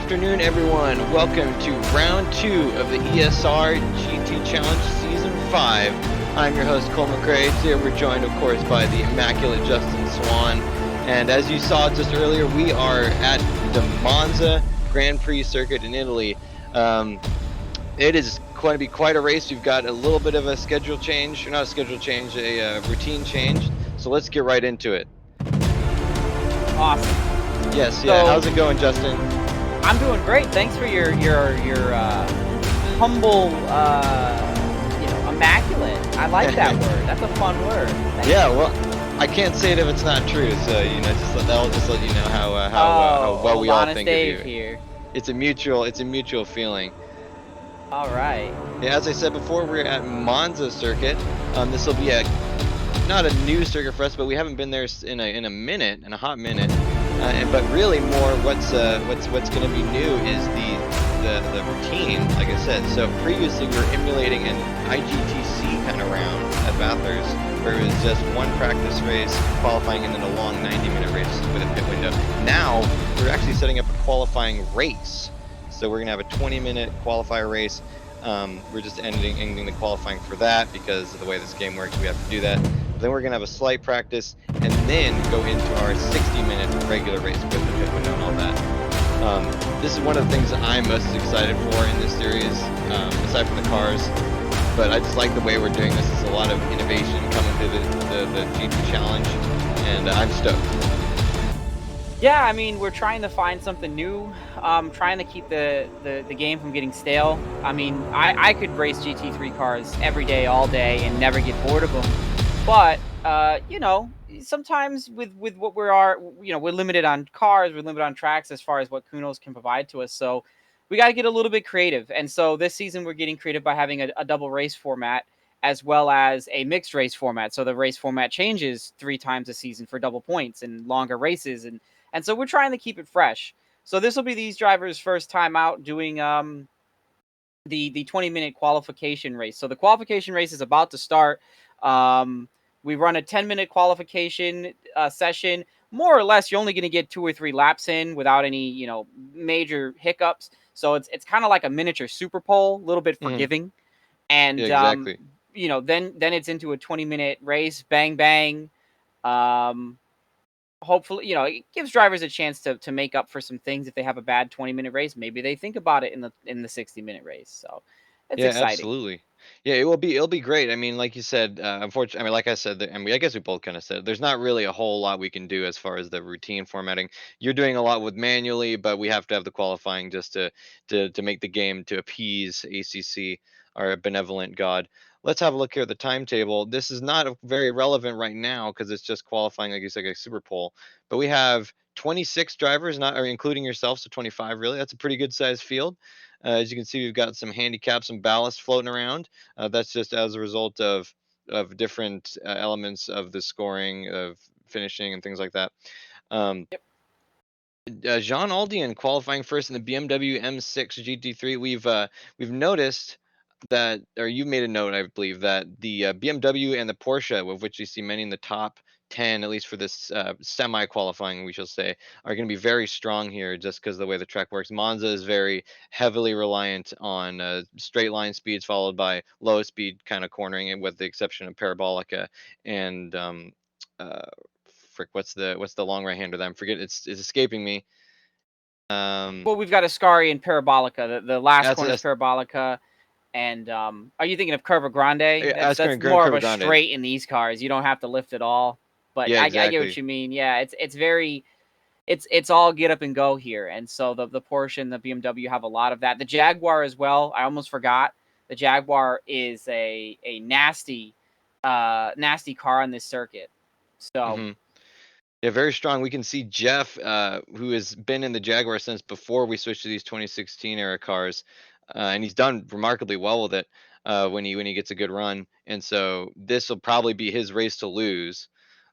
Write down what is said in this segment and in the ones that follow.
afternoon, everyone. Welcome to round 2 of the ESR GT Challenge Season 5. I'm your host, Cole McCray. Today we're joined, of course, by the immaculate Justin Swan. And as you saw just earlier, we are at the Monza Grand Prix circuit in Italy. It is going to be quite a race. We've got a little bit of a schedule change, or not a schedule change, a routine change. So let's get right into it. Awesome. Yes, yeah. How's it going, Justin? I'm doing great. Thanks for your humble, immaculate. I like that word. That's a fun word. Well, I can't say it if it's not true. So that'll just let you know how well we all think of you. Here. It's a mutual feeling. All right. Yeah, as I said before, we're at Monza circuit. This will be not a new circuit for us, but we haven't been there in a hot minute. But really, more what's going to be new is the routine. Like I said, so previously we were emulating an IGTC kind of round at Bathurst, where it was just one practice race, qualifying, and then a long 90-minute race with a pit window. Now we're actually setting up a qualifying race. So we're gonna have a 20-minute qualifier race. We're just ending the qualifying for that because of the way this game works. We have to do that. Then we're gonna have a slight practice and then go into our 60-minute regular race with the pit window and all that. This is one of the things that I'm most excited for in this series, aside from the cars. But I just like the way we're doing this. There's a lot of innovation coming through the GT Challenge, and I'm stoked. Yeah, I mean, we're trying to find something new. Trying to keep the game from getting stale. I mean, I could race GT3 cars every day, all day, and never get bored of them. But sometimes with what we're limited on cars, we're limited on tracks as far as what Kunos can provide to us. So we got to get a little bit creative. And so this season we're getting creative by having a double race format as well as a mixed race format. So the race format changes 3 times a season for double points and longer races, and so we're trying to keep it fresh. So this will be these drivers' first time out doing the 20-minute qualification race. So the qualification race is about to start. We run a 10-minute qualification session. More or less, you're only going to get 2 or 3 laps in without any, major hiccups. So it's kind of like a miniature Super Bowl, a little bit forgiving. And Yeah, exactly. then it's into a 20-minute race, bang bang. Hopefully, it gives drivers a chance to make up for some things if they have a bad 20-minute race. Maybe they think about it in the 60-minute race. So it's Yeah, exciting. absolutely. Yeah, it'll be great. I mean, like you said, unfortunately, I mean, like I said, I guess we both kind of said, there's not really a whole lot we can do as far as the routine formatting. You're doing a lot with manually, but we have to have the qualifying just to make the game to appease ACC, our benevolent god. Let's have a look here at the timetable. This is not very relevant right now because it's just qualifying, like you said, like a Super Bowl. But we have 26 drivers, not or including yourself, so 25 really. That's a pretty good sized field. As you can see, we've got some handicaps and ballast floating around. That's just as a result of different elements of the scoring, of finishing, and things like that. Um, Yep. Jean Aldian qualifying first in the BMW M6 GT3. We've noticed that, or you made a note, I believe, that the BMW and the Porsche, of which you see many in the top 10, at least for this semi-qualifying, we shall say, are going to be very strong here just because of the way the track works. Monza is very heavily reliant on straight line speeds followed by low speed kind of cornering, and with the exception of Parabolica and uh, frick, what's the long right hander that I'm forget it's escaping me. Well, we've got Ascari and Parabolica. The last corner is That's Parabolica. And are you thinking of Curva Grande? That's Ascari more of Curva a Grande. straight in these cars. You don't have to lift at all. But Yeah, I get what exactly. you mean. Yeah, it's very it's all get up and go here. And so the Porsche and the BMW have a lot of that. The Jaguar as well. I almost forgot. The Jaguar is a nasty nasty car on this circuit. So hmm Yeah, very strong. We can see Jeff, who has been in the Jaguar since before we switched to these 2016 era cars, and he's done remarkably well with it when he gets a good run. And so this will probably be his race to lose.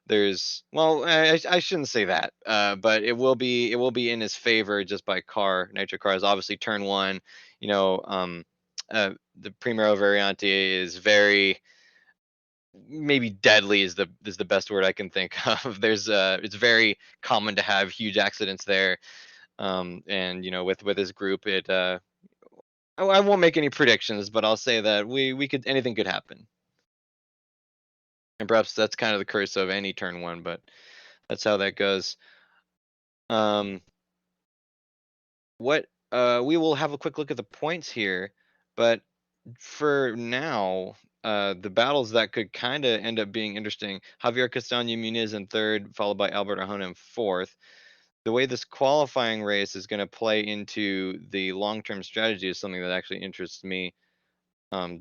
I shouldn't say that, but it will be in his favor just by car. Nitro cars, obviously, turn one. You know, the Primero Variante is very maybe deadly is the best word I can think of. It's very common to have huge accidents there. And with his group, I won't make any predictions, but I'll say that anything could happen. And perhaps that's kind of the curse of any turn one, but that's how that goes. Um, what We will have a quick look at the points here, but for now, the battles that could kind of end up being interesting: Javier Castaño Muniz in third, followed by Albert Arjona in fourth. The way this qualifying race is going to play into the long-term strategy is something that actually interests me,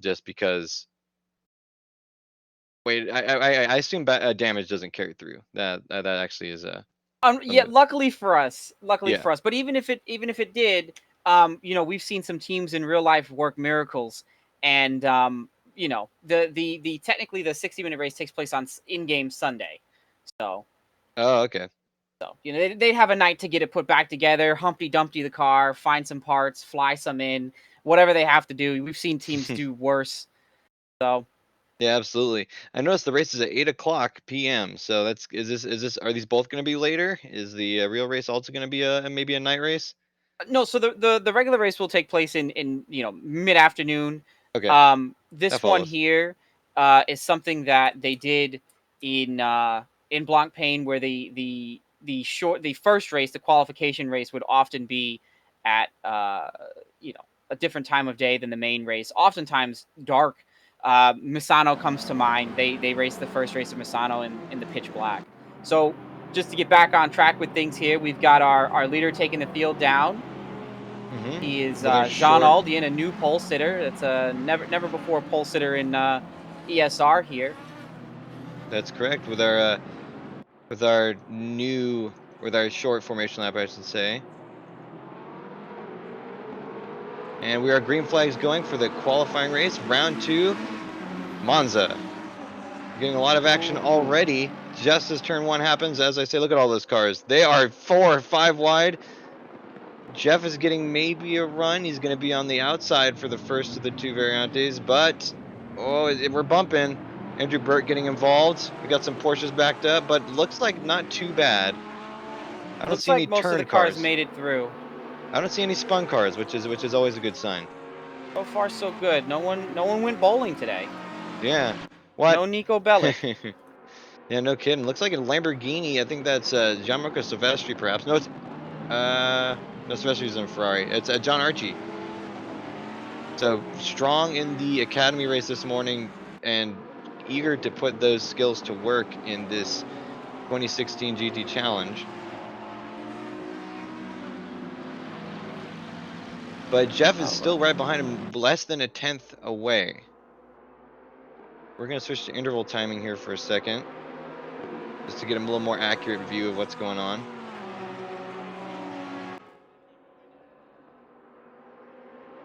just because. Wait, I assume damage doesn't carry through. That actually is something Yeah, that, luckily for us, yeah. but even if it did, we've seen some teams in real life work miracles, and the technically the 60-minute race takes place on in-game Sunday, so Oh, okay. they have a night to get it put back together, Humpty Dumpty the car, find some parts, fly some in, whatever they have to do. We've seen teams do worse, so. Yeah, absolutely. I noticed the race is at 8 o'clock p.m. So are these both going to be later? Is the real race also going to be maybe a night race? No, so the regular race will take place in mid afternoon. Okay, that This one follows. here is something that they did in Blanc Pain, where the first race, the qualification race, would often be at a different time of day than the main race. Oftentimes dark. Misano comes to mind. They race the first race of Misano in the pitch black. So just to get back on track with things here, we've got our leader taking the field down. He is With our Jean short. Aldian, a new pole sitter. That's a never before pole sitter in ESR here. That's correct. With our short formation lap, I should say. And we are green flags going for the qualifying race, round 2, Monza. Getting a lot of action already. Just as turn 1 happens, as I say, look at all those cars. They are 4 or 5 wide. Jeff is getting maybe a run. He's going to be on the outside for the first of the 2 Variantes, but we're bumping. Andrew Burt getting involved. We got some Porsches backed up, but looks like not too bad. I don't Looks see any like most of the turn cars cars. made it through. I don't see any spun cars, which is always a good sign. So far, so good. No one went bowling today. Yeah. What? No Nico Bellic. Yeah, no kidding. Looks like a Lamborghini. I think that's Gianmarco Silvestri, perhaps. No, it's no, Silvestri's in Ferrari. It's John Archie. So strong in the academy race this morning and eager to put those skills to work in this 2016 GT Challenge. But Jeff is All still right. right behind him, less than a tenth away. We're going to switch to interval timing here for a second, just to get a little more accurate view of what's going on.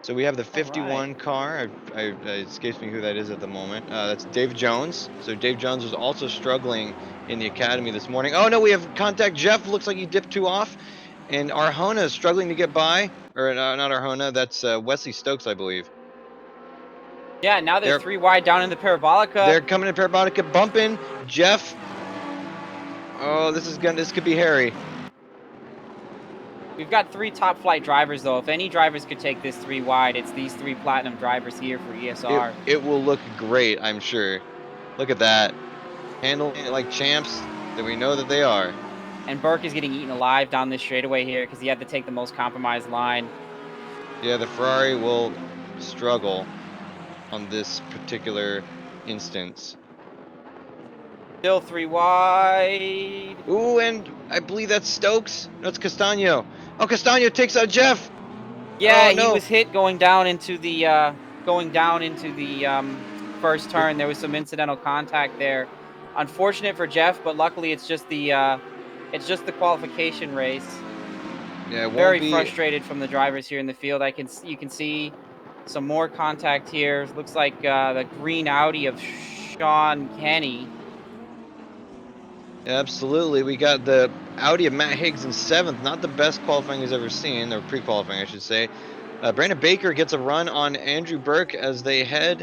So we have the All right. 51 car. It escapes me who that is at the moment. That's Dave Jones. So Dave Jones was also struggling in the academy this morning. Oh no, we have contact. Jeff looks like he dipped 2 off, and Arjona is struggling to get by. Or not Arjona. That's Wesley Stokes, I believe. Yeah, now they're They're 3 wide down in the Parabolica. they're coming in Parabolica, bumping Jeff. Oh, this could be hairy. We've got 3 top flight drivers, though. If any drivers could take this 3 wide, it's these 3 platinum drivers here for It ESR. it will look great, I'm sure. Look at that, handling it like champs that we know that they are. And Burke is getting eaten alive down this straightaway here because he had to take the most compromised line. Yeah, the Ferrari will struggle on this particular instance. Still 3 wide. Ooh, and I believe that's Stokes. No, it's Castaño. Oh, Castaño takes out Jeff. Yeah, Oh he no. was hit going down into the first turn. There was some incidental contact there. Unfortunate for Jeff, but luckily it's just the qualification race. Yeah, it won't Very be. frustrated from the drivers here in the field. You can see some more contact here. Looks like the green Audi of Sean Kenny. Absolutely. We got the Audi of Matt Higgs in 7th. Not the best qualifying he's ever seen, or pre-qualifying, I should say. Brandon Baker gets a run on Andrew Burke as they head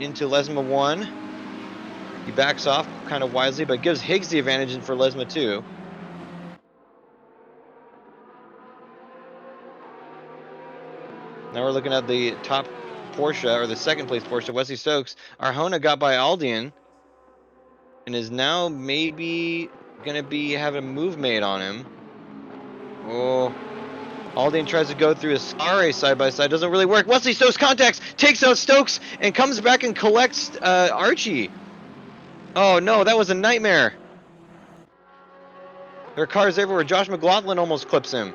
into Lesma 1. He backs off kind of wisely, but gives Higgs the advantage for Lesma 2. Now we're looking at the top Porsche, or the second place Porsche, Wesley Stokes. Arjona got by Aldian and is now maybe going to have a move made on him. Oh, Aldian tries to go through a Scare side by side. Doesn't really work. Wesley Stokes contacts, takes out Stokes, and comes back and collects Archie. Oh no, that was a nightmare. There are cars everywhere. Josh McLaughlin almost clips him.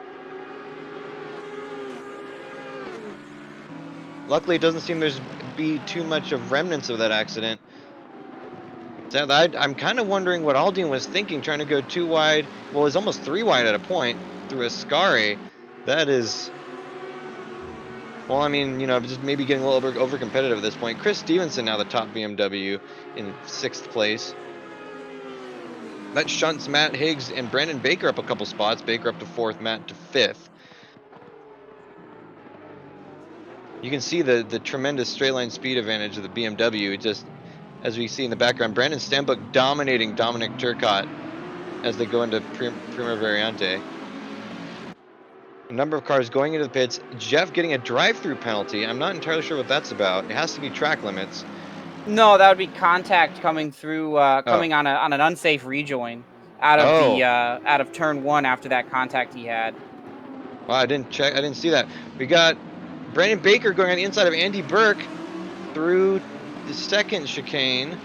Luckily, it doesn't seem there's be too much of remnants of that accident. So I'm kind of wondering what Aldian was thinking, trying to go too wide. Well, it's almost 3 wide at a point through a Scare. That is, well, I mean, just maybe getting a little bit over competitive at this point. Chris Stevenson now the top BMW in 6th place. That shunts Matt Higgs and Brandon Baker up a couple spots. Baker up to 4th, Matt to 5th. You can see the tremendous straight line speed advantage of the BMW. It just, as we see in the background, Brandon Stanbuck dominating Dominic Turcotte as they go into Prima Variante. A number of cars going into the pits. Jeff getting a drive-through penalty. I'm not entirely sure what that's about. It has to be track limits. No, that would be contact coming through, coming on an unsafe rejoin out of the out of turn 1 after that contact he had. Wow, I didn't check. I didn't see that. We got Brandon Baker going on the inside of Andy Burke through the second chicane.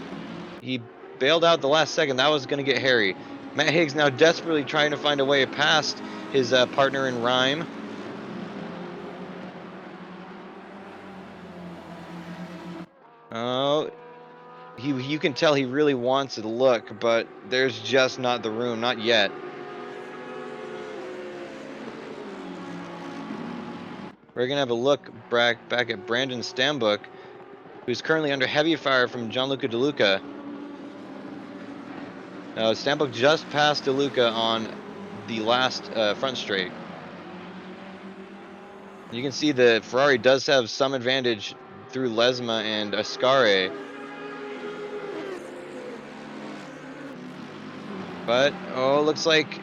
He bailed out the last second. That was going to get hairy. Matt Higgs now desperately trying to find a way past his partner in rhyme. Oh, you can tell he really wants to look, but there's just not the room, not yet. We're gonna have a look back at Brandon Stanbuck, who's currently under heavy fire from Gianluca De Luca. Stanbuck just passed De Luca on the last front straight. You can see the Ferrari does have some advantage through Lesma and Ascari. But, looks like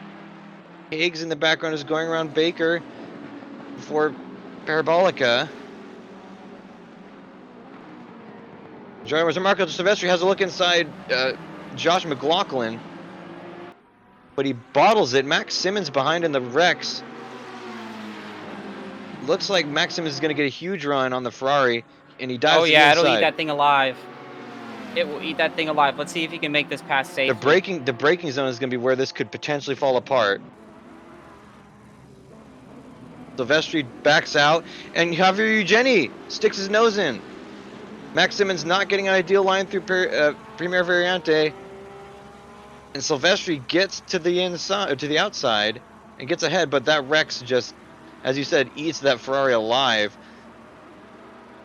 Higgs in the background is going around Baker before Parabolica. Drivers Marco Silvestri has a look inside Josh McLaughlin, but he bottles it. Max Simmons behind in the Rex. Looks like Max Simmons is going to get a huge run on the Ferrari, and he dives to the inside. It'll eat that thing alive. It will eat that thing alive. Let's see if he can make this pass safely. The braking zone is going to be where this could potentially fall apart. Silvestri backs out, and Javier Eugeni sticks his nose in. Max Simmons not getting an ideal line through Premier Variante, and Silvestri gets to the inside, to the outside, and gets ahead. But that Rex just, as you said, eats that Ferrari alive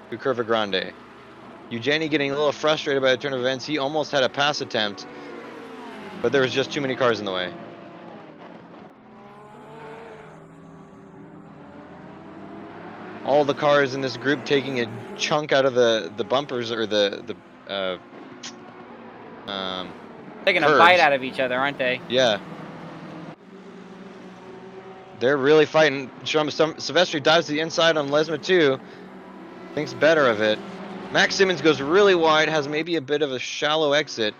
through Curva Grande. Eugeni getting a little frustrated by the turn of events. He almost had a pass attempt, but there was just too many cars in the way. All the cars in this group taking a chunk out of the bumpers, or taking curbs. A bite out of each other, aren't they? Yeah. They're really fighting. Silvestri dives to the inside on Lesma too. Thinks better of it. Max Simmons goes really wide, has maybe a bit of a shallow exit.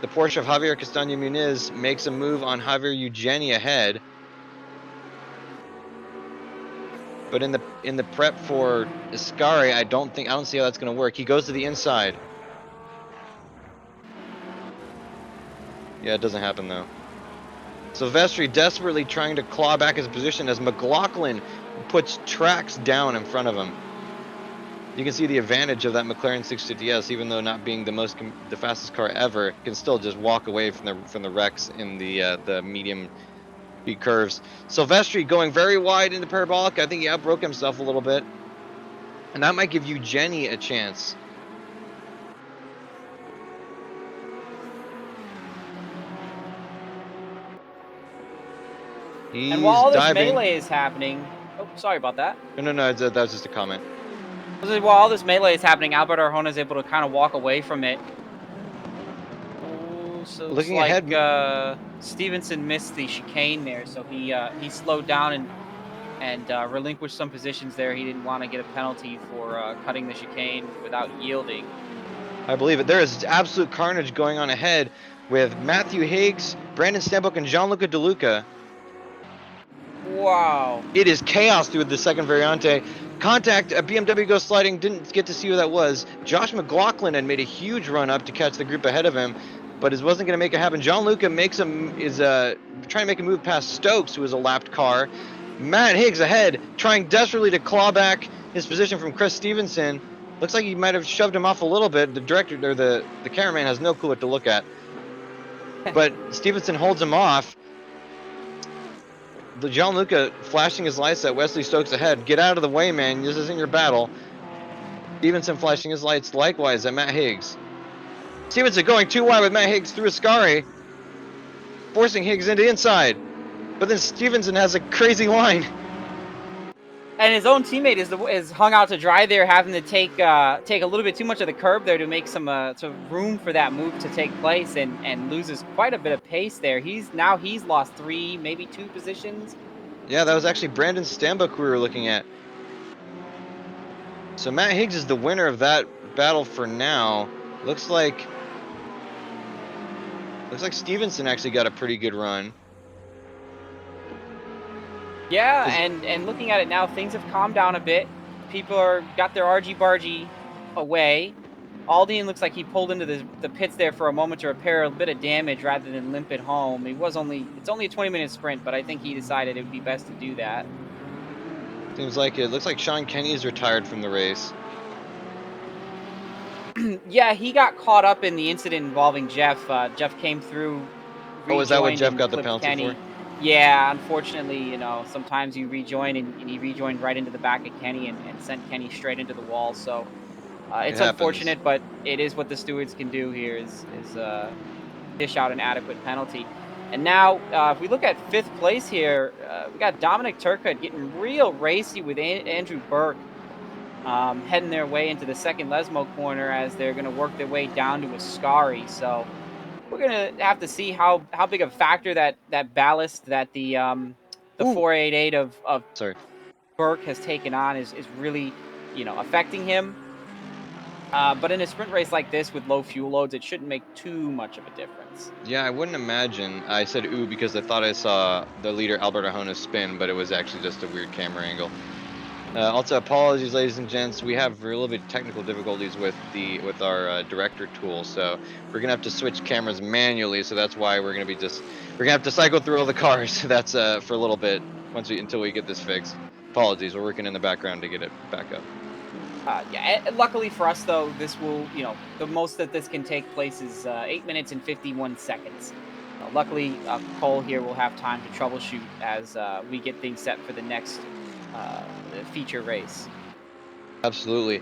The Porsche of Javier Castaño Muniz makes a move on Javier Eugeni ahead. But in the prep for Ascari, I don't see how that's going to work. He goes to the inside. Yeah, it doesn't happen though. Silvestri desperately trying to claw back his position as McLaughlin puts tracks down in front of him. You can see the advantage of that McLaren 650S, even though not being the fastest car ever, can still just walk away from the wrecks in the medium speed curves. Silvestri going very wide into Parabolic. I think he outbroke himself a little bit, and that might give Eugeni a chance. And while all this melee is happening, oh, sorry about that. No, that was just a comment. While all this melee is happening, Albert Arjona is able to kind of walk away from it. Oh, so looking like ahead, Stevenson missed the chicane there, so he slowed down and and relinquished some positions there. He didn't want to get a penalty for cutting the chicane without yielding. I believe it. There is absolute carnage going on ahead with Matthew Higgs, Brandon Stanbrook, and Gianluca De Luca. Wow. It is chaos through the second variante. Contact, a BMW goes sliding, didn't get to see who that was. Josh McLaughlin had made a huge run up to catch the group ahead of him, but it wasn't going to make it happen. Gianluca is trying to make a move past Stokes, who is a lapped car. Matt Higgs ahead, trying desperately to claw back his position from Chris Stevenson. Looks like he might have shoved him off a little bit. The director or the cameraman has no clue what to look at. But Stevenson holds him off. The Gianluca flashing his lights at Wesley Stokes ahead. Get out of the way, man. This isn't your battle. Stevenson flashing his lights likewise at Matt Higgs. Stevenson going too wide with Matt Higgs through Ascari, forcing Higgs into inside. But then Stevenson has a crazy line. And his own teammate is hung out to dry there, having to take a little bit too much of the curb there to make some room for that move to take place, and loses quite a bit of pace there. He's lost 3, maybe 2 positions. Yeah, that was actually Brandon Stanbrook we were looking at. So Matt Higgs is the winner of that battle for now. Looks like Stevenson actually got a pretty good run. Yeah, and looking at it now, things have calmed down a bit. People got their argy-bargy away. Aldean looks like he pulled into the pits there for a moment to repair a bit of damage rather than limp it home. It's only a 20-minute sprint, but I think he decided it would be best to do that. Seems like it looks like Sean Kenny's retired from the race. Yeah, he got caught up in the incident involving Jeff. Jeff came through, Oh, is that what rejoined, Jeff and got the clipped penalty Kenny. for? Yeah, unfortunately, sometimes you rejoin and he rejoined right into the back of Kenny and sent Kenny straight into the wall. So It it's happens. unfortunate, but it is what the stewards can do here is dish out an adequate penalty. And now, if we look at 5th place here, we got Dominic Turcotte getting real racy with Andrew Burke, heading their way into the second Lesmo corner as they're going to work their way down to Ascari. So we're going to have to see how big of a factor that ballast that the Ooh, 488 of sorry. Burke has taken on is really affecting him. But in a sprint race like this with low fuel loads, it shouldn't make too much of a difference. Yeah, I wouldn't imagine. I said ooh because I thought I saw the leader Albert Arjona spin, but it was actually just a weird camera angle. Also, apologies, ladies and gents. We have a little bit of technical difficulties with our director tool, so we're gonna have to switch cameras manually. So that's why we're gonna have to cycle through all the cars. That's for a little bit until we get this fixed. Apologies, we're working in the background to get it back up. Yeah, luckily for us, though, this will, the most that this can take place is 8 minutes and 51 seconds. Luckily, Cole here will have time to troubleshoot as we get things set for the next uh, feature race. Absolutely.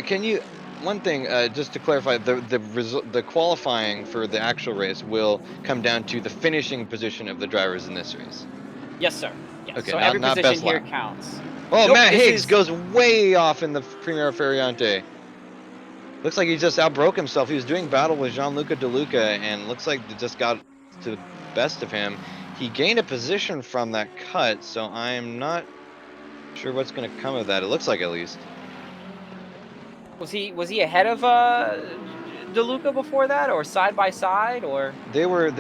Can you one thing just to clarify the qualifying for the actual race will come down to the finishing position of the drivers in this race. Yes, sir. Yes. Okay, So every not position best here lap. counts. Oh, Nope. Matt This Higgs is goes way off in the Primera Variante. Looks like he just outbroke himself. He was doing battle with Gianluca De Luca, and looks like it just got to the best of him. He gained a position from that cut, so I'm not sure what's going to come of that. It looks like at least. was he ahead of DeLuca before that, or side by side, or? They were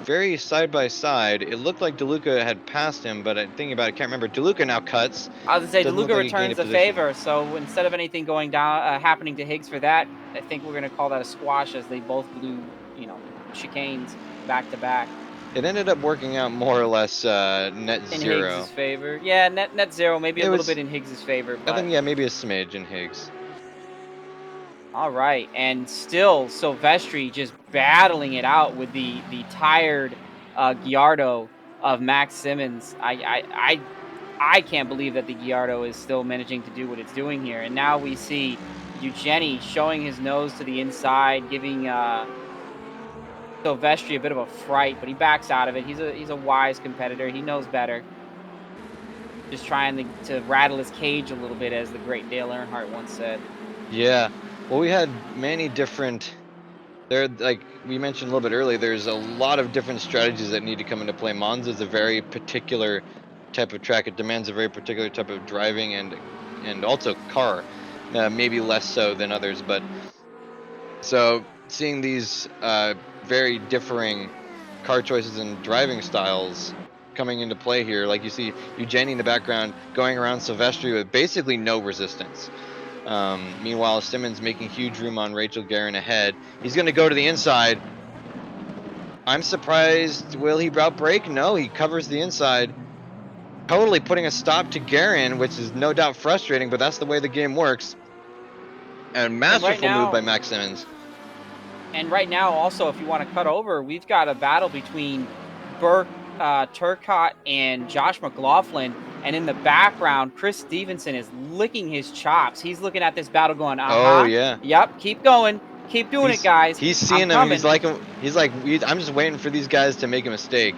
very side by side. It looked like De Luca had passed him, but I'm thinking about it, I can't remember. De Luca now cuts. I was gonna say Doesn't look DeLuca like he gained a returns the position. favor. So instead of anything going down, happening to Higgs for that, I think we're gonna call that a squash as they both blew, chicanes back to back It ended up working out more or less net in zero. Higgs's favor. Yeah, net zero, maybe a It little was, bit in Higgs's favor, I but think, yeah, maybe a smidge in Higgs. all right. And still, Silvestri just battling it out with the tired Giardo of Max Simmons. I can't believe that the Giardo is still managing to do what it's doing here. And now we see Eugeni showing his nose to the inside, giving Silvestri a bit of a fright, but he backs out of it. He's a wise competitor. He knows better. Just trying to rattle his cage a little bit, as the great Dale Earnhardt once said. Yeah. Well, we had many different. Like we mentioned a little bit earlier, there's a lot of different strategies that need to come into play. Monza is a very particular type of track. It demands a very particular type of driving and also car, maybe less so than others. But so seeing these very differing car choices and driving styles coming into play here, like you see Eugenie in the background going around Silvestri with basically no resistance. Meanwhile, Simmons making huge room on Rachel Guerin ahead. He's going to go to the inside. I'm surprised. Will he route break? No, he covers the inside, totally putting a stop to Guerin, which is no doubt frustrating, but that's the way the game works. And And right masterful move now, by Max Simmons. also, if you want to cut over, we've got a battle between Burke, Turcotte, and Josh McLaughlin. And in the background, Chris Stevenson is licking his chops. He's looking at this battle going, Oh uh-huh, yeah, yep, keep going. Keep doing it, guys. he's I'm seeing him. coming. He's like I'm just waiting for these guys to make a mistake.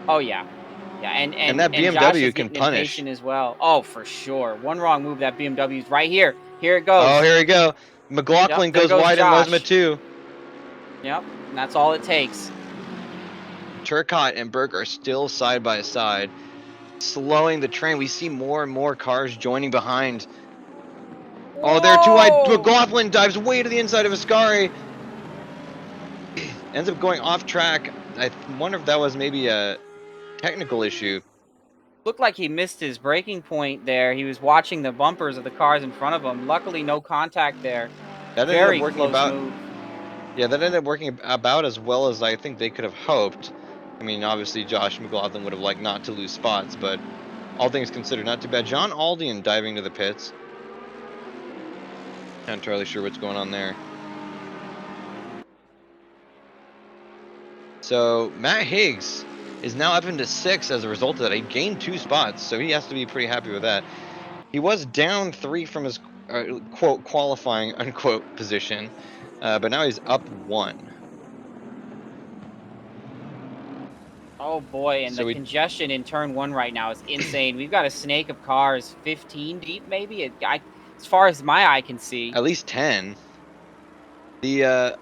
Oh, yeah. Yeah, And that and Josh BMW is can getting punish. impatient as well. Oh, for sure. One wrong move, that BMW's right here. Here it Oh, goes. here we go. Yep, McLaughlin there goes goes wide in Lesma Josh. too. Yep, and that's all it takes. Turcotte and Burke are still side by side, slowing the train. We see more and more cars joining behind. Oh, they're too wide. Whoa! McLaughlin dives way to the inside of Ascari. Ends up going off track. I wonder if that was maybe a technical issue. Looked like he missed his braking point there. He was watching the bumpers of the cars in front of him. Luckily, no contact there. That ended up Very working close about. move. Yeah, that ended up working about as well as I think they could have hoped. I mean, obviously Josh McLaughlin would have liked not to lose spots, but all things considered, not too bad. John Aldian diving to the pits. Not entirely sure what's going on there. So Matt Higgs is now up into 6 as a result of that. He gained 2 spots, so he has to be pretty happy with that. He was down 3 from his quote qualifying unquote position, but now he's up 1. Oh boy, and the So we congestion in turn 1 right now is insane. We've got a snake of cars 15 deep, maybe. As far as my eye can see. at least 10. The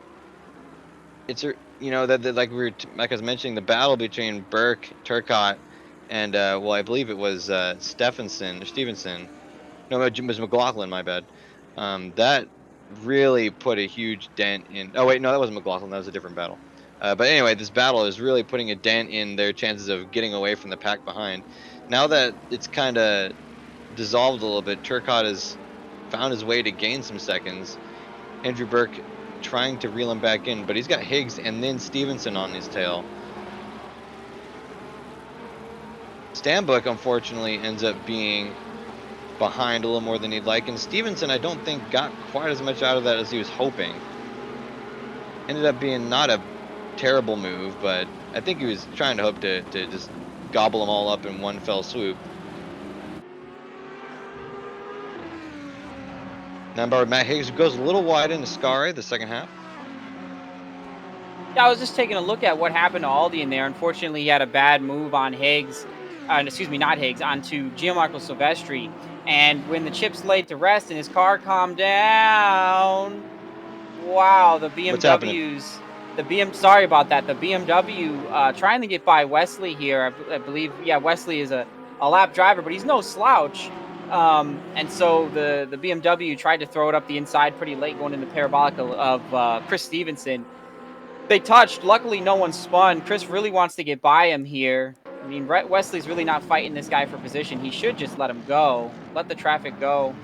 it's that like like I was mentioning, the battle between Burke, Turcotte, and well, I believe it was Stevenson. No, it was McLaughlin. My bad. That really put a huge dent in. Oh wait, no, that wasn't McLaughlin. That was a different battle. But anyway, this battle is really putting a dent in their chances of getting away from the pack behind. Now that it's kind of dissolved a little bit, Turcotte has found his way to gain some seconds. Andrew Burke trying to reel him back in, but he's got Higgs and then Stevenson on his tail. Stanbook, unfortunately, ends up being behind a little more than he'd like, and Stevenson, I don't think, got quite as much out of that as he was hoping. Ended up being not a terrible move, but I think he was trying to hope to just gobble them all up in one fell swoop. Number Matt Higgs goes a little wide into Ascari the second half. Yeah, I was just taking a look at what happened to Aldi in there. Unfortunately, he had a bad move on Higgs, excuse me, not Higgs, onto Gianmarco Silvestri. And when the chips laid to rest and his car calmed down, wow, What's happening? Sorry about that. The BMW trying to get by Wesley here. I believe, yeah, Wesley is a lap driver, but he's no slouch. And so the BMW tried to throw it up the inside pretty late, going into parabolic of Chris Stevenson. They touched. Luckily, no one spun. Chris really wants to get by him here. I mean, Wesley's really not fighting this guy for position. He should just let him go. Let the traffic go.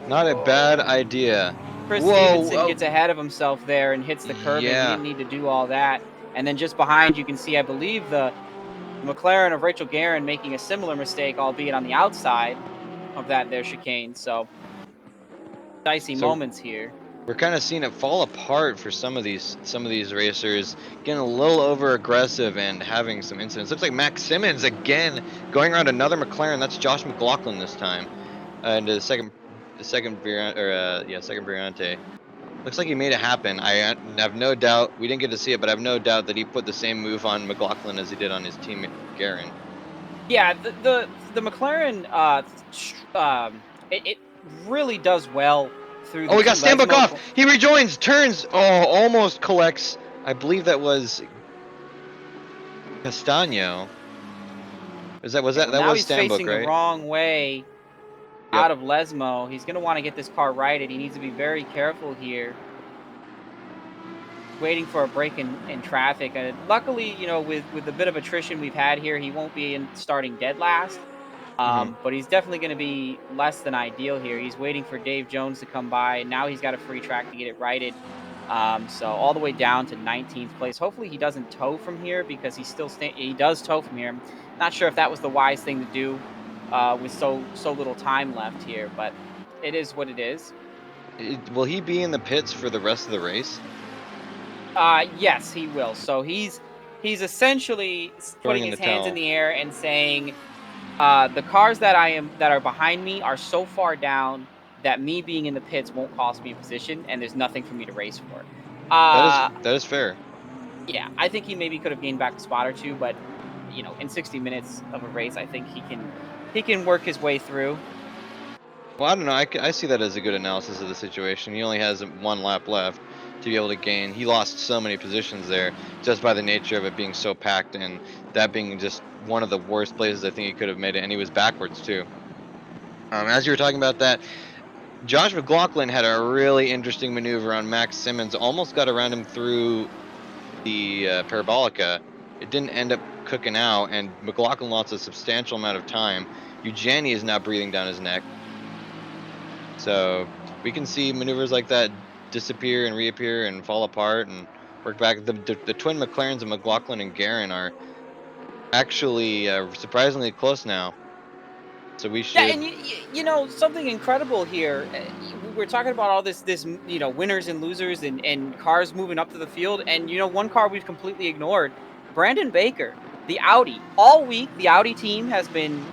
Not a bad Whoa. idea. Chris Whoa! Stevenson gets ahead of himself there and hits the curbing. He Yeah. didn't need to do all that. And then just behind, you can see, I believe, the McLaren of Rachel Guerin making a similar mistake, albeit on the outside of that there chicane. So, dicey So moments here. we're kind of seeing it fall apart for some of these racers, getting a little over aggressive and having some incidents. Looks like Max Simmons again going around another McLaren. That's Josh McLaughlin this time, and second Variante. Looks like he made it happen. I have no doubt. We didn't get to see it, but I have no doubt that he put the same move on McLaughlin as he did on his teammate Guerin. Yeah, the McLaren, it really does well through Oh, the we got two Stanbook Lesmo. off. He rejoins, turns. Oh, almost collects. I believe that was Castano. Was Okay, that well that now was he's Stanbook, facing the right? wrong way Yep. out of Lesmo. He's going to want to get this car righted. He needs to be very careful here, waiting for a break in traffic. Luckily, with the bit of attrition we've had here, he won't be in starting dead last. Hmm. But he's definitely going to be less than ideal here. He's waiting for Dave Jones to come by. Now he's got a free track to get it righted. So all the way down to 19th place. Hopefully he doesn't tow from here because he does tow from here. Not sure if that was the wise thing to do with so little time left here, but it is what it is. Will he be in the pits for the rest of the race? Yes, he will. So he's essentially Throwing putting in the his hands in towel. the air and saying, the cars that are behind me are so far down that me being in the pits won't cost me a position, and there's nothing for me to race for. Uh, That is fair. yeah, I think he maybe could have gained back a spot or two, but in 60 minutes of a race, I think he can work his way through. Well, I don't know. I see that as a good analysis of the situation. He only has one lap left to be able to gain. He lost so many positions there just by the nature of it being so packed, and that being just one of the worst places I think he could have made it. And he was backwards too. As you were talking about that, Josh McLaughlin had a really interesting maneuver on Max Simmons. Almost got around him through the parabolica. It didn't end up cooking out, and McLaughlin lost a substantial amount of time. Eugeni is now breathing down his neck. So we can see maneuvers like that disappear and reappear and fall apart and work back. The twin McLarens of McLaughlin and Garin are actually surprisingly close now. So we Yeah, and should. something incredible here. We're talking about all this winners and losers and cars moving up to the field, and one car we've completely ignored, Brandon Baker, the Audi. All week, the Audi team has been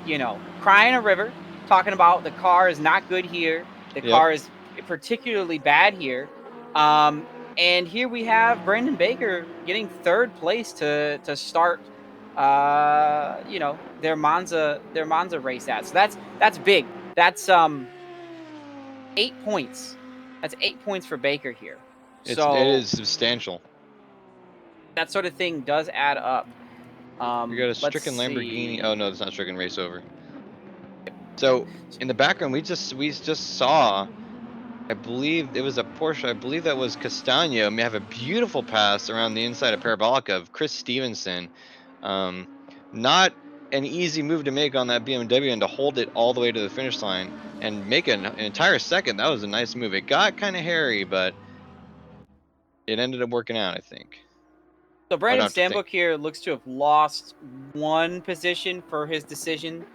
crying a river, talking about the car is not good here, the Yep. car is particularly bad here. Um, and here we have Brandon Baker getting third place to start their Monza race at. So that's big. That's 8 points. That's 8 points for Baker here. It So is substantial. that sort of thing does add up. We got a Let's stricken Lamborghini. Oh see. no, it's not stricken. Race over. So in the background, we just saw. I believe it was a Porsche. I believe that was Castagno. May have a beautiful pass around the inside of Parabolica of Chris Stevenson. Um, Not an easy move to make on that BMW and to hold it all the way to the finish line and make an entire second. That was a nice move. It got kind of hairy, but it ended up working out, I think. So I don't Brandon have to think. Stanbook here looks to have lost one position for his decision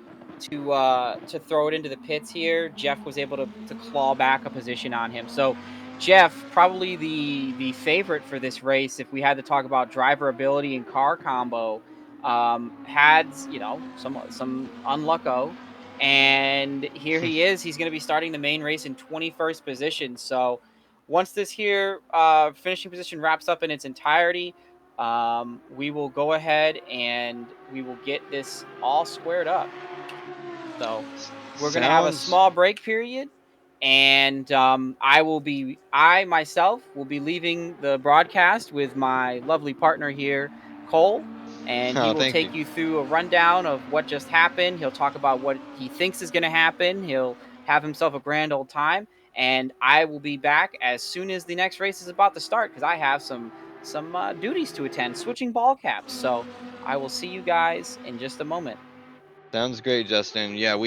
to throw it into the pits here. Jeff was able to claw back a position on him. So Jeff, probably the favorite for this race, if we had to talk about driver ability and car combo, had some unlucko. And here he is. He's going to be starting the main race in 21st position. So once this here finishing position wraps up in its entirety, we will go ahead and we will get this all squared up. So we're gonna have a Sounds. small break period, and I myself will be leaving the broadcast with my lovely partner here, Cole, and he Oh, will thank you. take you through a rundown of what just happened. He'll talk about what he thinks is going to happen. He'll have himself a grand old time, and I will be back as soon as the next race is about to start because I have some duties to attend, switching ball caps. So I will see you guys in just a moment. Sounds great, Justin. Yeah, at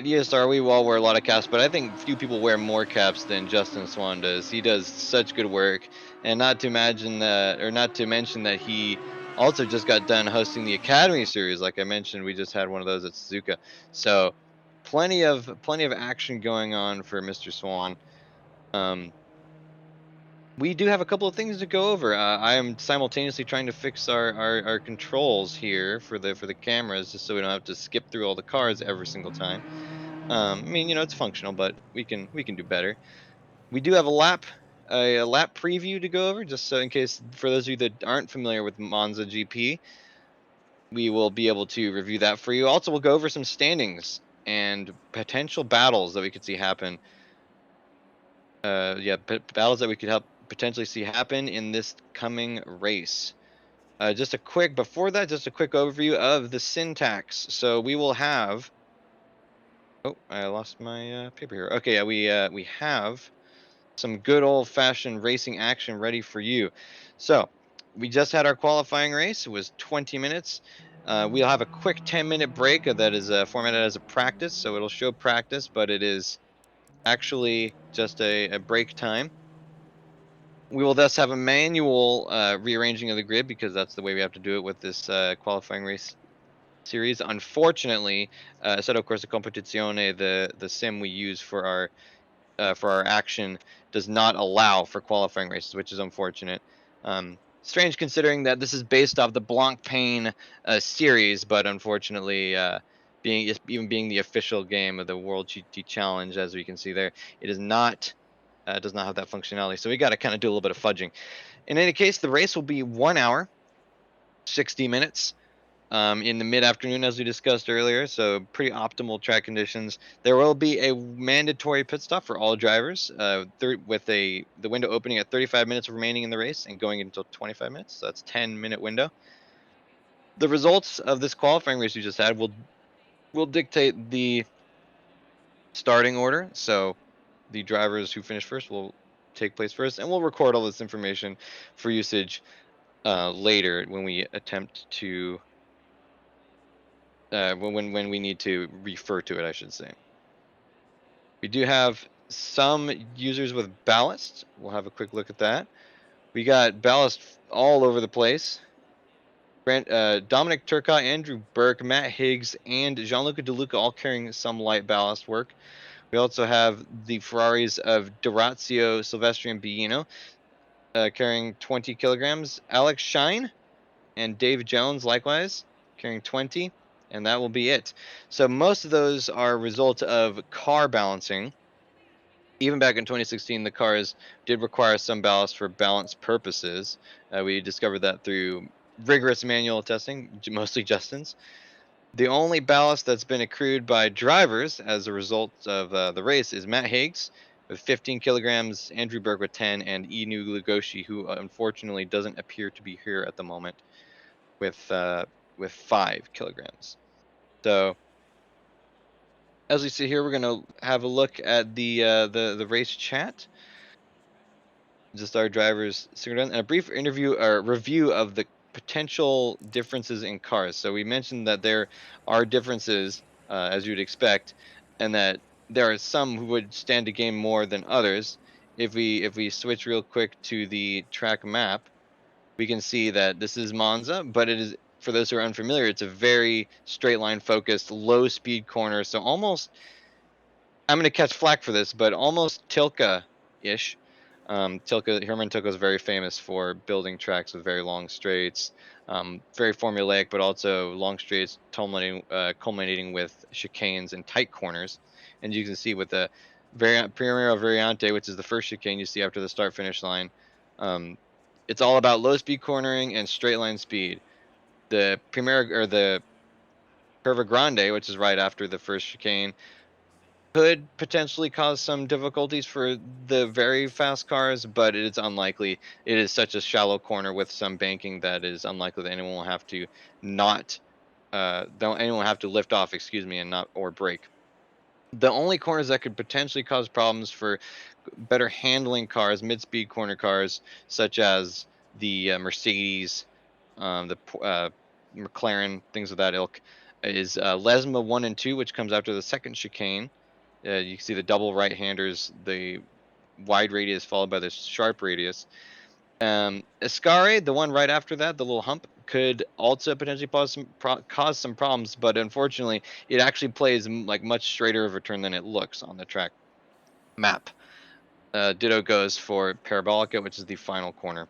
ESR, we all wear a lot of caps, but I think few people wear more caps than Justin Swan does. He does such good work, and not to mention that he also just got done hosting the Academy Series. Like I mentioned, we just had one of those at Suzuka. So, plenty of action going on for Mr. Swan. Um, we do have a couple of things to go over. I am simultaneously trying to fix our controls here for the cameras, just so we don't have to skip through all the cars every single time. I mean, it's functional, but we can do better. We do have a lap preview to go over, just so in case for those of you that aren't familiar with Monza GP, we will be able to review that for you. Also, we'll go over some standings and potential battles that we could see happen. Yeah, battles that we could help potentially see happen in this coming race. Just a quick before that, just a quick overview of the syntax. So we will have. Oh, I lost my paper here. Okay, yeah, we have some good old fashioned racing action ready for you. So we just had our qualifying race. It was 20 minutes. We'll have a quick 10-minute break that is formatted as a practice. So it'll show practice, but it is actually just a break time. We will thus have a manual rearranging of the grid because that's the way we have to do it with this qualifying race series. Unfortunately, Assetto Corsa Competizione, the sim we use for our action, does not allow for qualifying races, which is unfortunate. Strange considering that this is based off the Blancpain series, but unfortunately, even being the official game of the World GT Challenge, as we can see there, it is not. Does not have that functionality, so we got to kind of do a little bit of fudging. In any case, the race will be 1 hour, 60 minutes in the mid afternoon, as we discussed earlier. So, pretty optimal track conditions. There will be a mandatory pit stop for all drivers with the window opening at 35 minutes remaining in the race and going until 25 minutes. So, that's 10-minute window. The results of this qualifying race we just had will dictate the starting order. So, the drivers who finish first will take place first, and we'll record all this information for usage later when we attempt to when we need to refer to it, I should say. We do have some users with ballast. We'll have a quick look at that. We got ballast all over the place. Dominic Turcotte, Andrew Burke, Matt Higgs, and Gianluca De Luca all carrying some light ballast work. We also have the Ferraris of Durazio, Silvestri, and Bellino carrying 20 kilograms. Alex Shine and Dave Jones likewise carrying 20, and that will be it. So most of those are a result of car balancing. Even back in 2016, the cars did require some ballast for balance purposes. We discovered that through rigorous manual testing, mostly Justin's. The only ballast that's been accrued by drivers as a result of the race is Matt Higgs with 15 kilograms, Andrew Berg with 10, and Inu Lugoshi, who unfortunately doesn't appear to be here at the moment with uh, with 5 kilograms. So as we see here, we're gonna have a look at the race chat. Just our drivers and a brief interview or review of the potential differences in cars. So we mentioned that there are differences, as you'd expect, and that there are some who would stand to gain more than others. If we switch real quick to the track map, we can see that this is Monza, but it is, for those who are unfamiliar, it's a very straight line focused, low speed corner. So almost, I'm going to catch flack for this, but almost Tilka ish. Herman Tilke is very famous for building tracks with very long straights, very formulaic, but also long straights culminating with chicanes and tight corners. And you can see with the Primero Variante, which is the first chicane you see after the start finish line, um, it's all about low speed cornering and straight line speed. The Primera or the Curva Grande, which is right after the first chicane, could potentially cause some difficulties for the very fast cars, but it is unlikely. It is such a shallow corner with some banking that is unlikely that anyone will have to not don't anyone will have to lift off, excuse me, and not or brake. The only corners that could potentially cause problems for better handling cars, mid-speed corner cars, such as the Mercedes, McLaren, things of that ilk, is Lesma 1 and 2, which comes after the second chicane. You can see the double right-handers, the wide radius followed by the sharp radius. Escare, the one right after that, the little hump, could also potentially cause some problems, but unfortunately, it actually plays like much straighter of a turn than it looks on the track map. Ditto goes for Parabolica, which is the final corner.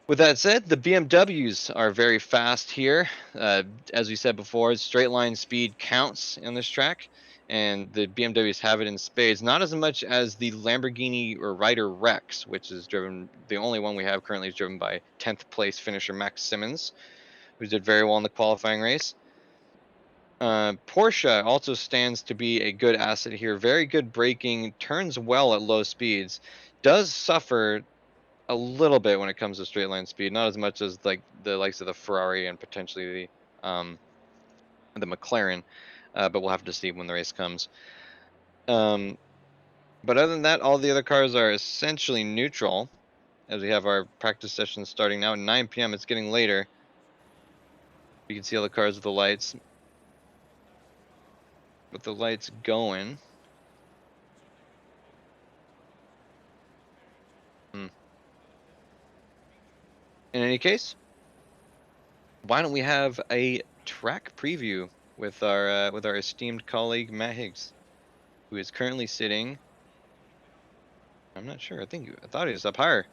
With that said, the BMWs are very fast here. As we said before, straight line speed counts in this track, and the BMWs have it in spades. Not as much as the Lamborghini or Ryder Rex, which is driven. The only one we have currently is driven by 10th place finisher Max Simmons, who did very well in the qualifying race. Porsche also stands to be a good asset here. Very good braking, turns well at low speeds, does suffer a little bit when it comes to straight line speed, not as much as like the likes of the Ferrari and potentially the McLaren, but we'll have to see when the race comes. Um, but other than that, all the other cars are essentially neutral, as we have our practice sessions starting now at 9 p.m. It's getting later. You can see all the cars with the lights going. Hmm. In any case, why don't we have a track preview with our esteemed colleague Matt Higgs, who is currently sitting. I'm not sure. I thought he was up higher.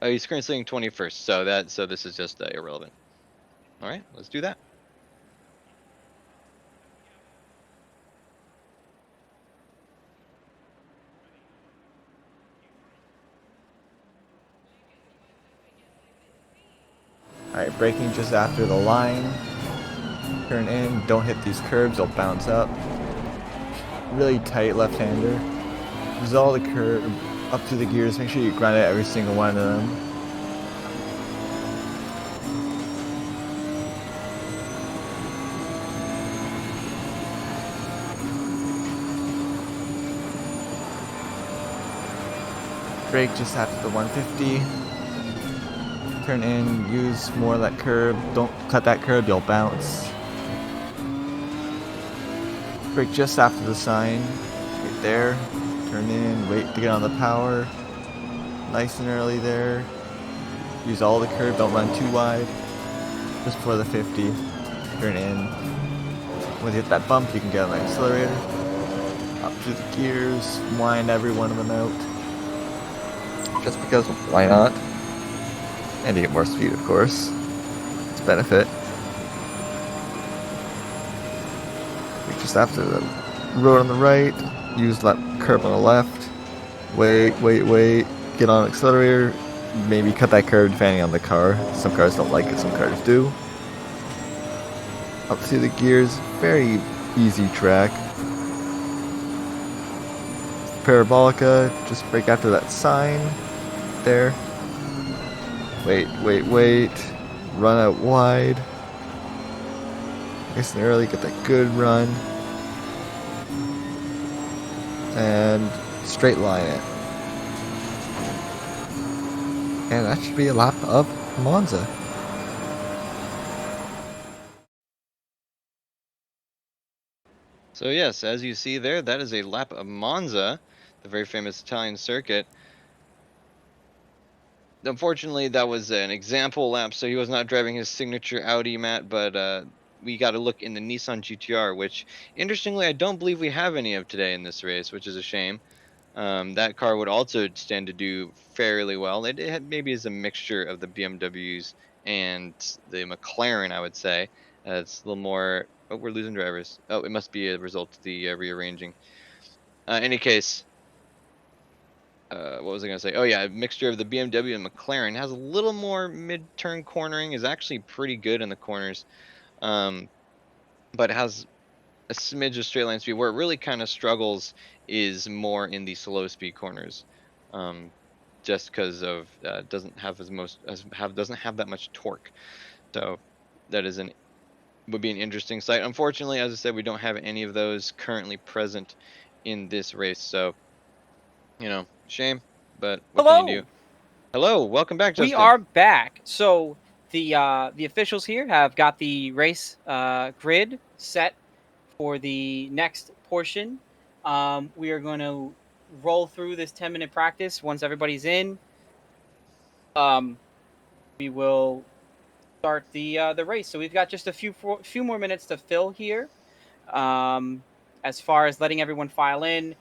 Oh, he's currently sitting 21st. So this is just irrelevant. All right, let's do that. Alright, braking just after the line. Turn in, don't hit these curbs, they'll bounce up. Really tight left-hander. Use all the curb up to the gears, make sure you grind out every single one of them. Brake just after the 150. Turn in, use more of that curb. Don't cut that curb, you'll bounce. Brake just after the sign. Right there. Turn in, wait to get on the power. Nice and early there. Use all the curb, don't run too wide. Just before the 50. Turn in. When you hit that bump, you can get on the accelerator. Up through the gears, wind every one of them out. Just because, why not? And you get more speed, of course. It's a benefit. Just after the road on the right, use that curb on the left. Wait. Get on accelerator. Maybe cut that curb depending on the car. Some cars don't like it, some cars do. Up through the gears, very easy track. Parabolica, just brake after that sign. There. Wait. Run out wide. Nice and early, get that good run. And straight line it. And that should be a lap of Monza. So yes, as you see there, that is a lap of Monza, the very famous Italian circuit. Unfortunately, that was an example lap, so he was not driving his signature Audi, Matt, but we got to look in the Nissan GTR, which, interestingly, I don't believe we have any of today in this race, which is a shame. That car would also stand to do fairly well. Maybe is a mixture of the BMWs and the McLaren, I would say. It's a little more. Oh, we're losing drivers. Oh, it must be a result of the rearranging. Any case, what was I going to say? Oh yeah, a mixture of the BMW and McLaren. Has a little more mid-turn cornering. Is actually pretty good in the corners, um, but has a smidge of straight line speed. Where it really kind of struggles is more in the slow speed corners, just because of doesn't have doesn't have that much torque. So that would be an interesting sight. Unfortunately, as I said, we don't have any of those currently present in this race. So shame, but what can you do? Hello. Hello, welcome back, We Justin. are back. So the officials here have got the race grid set for the next portion. We are going to roll through this 10-minute practice. Once everybody's in, we will start the race. So we've got just a few more minutes to fill here. As far as letting everyone file in,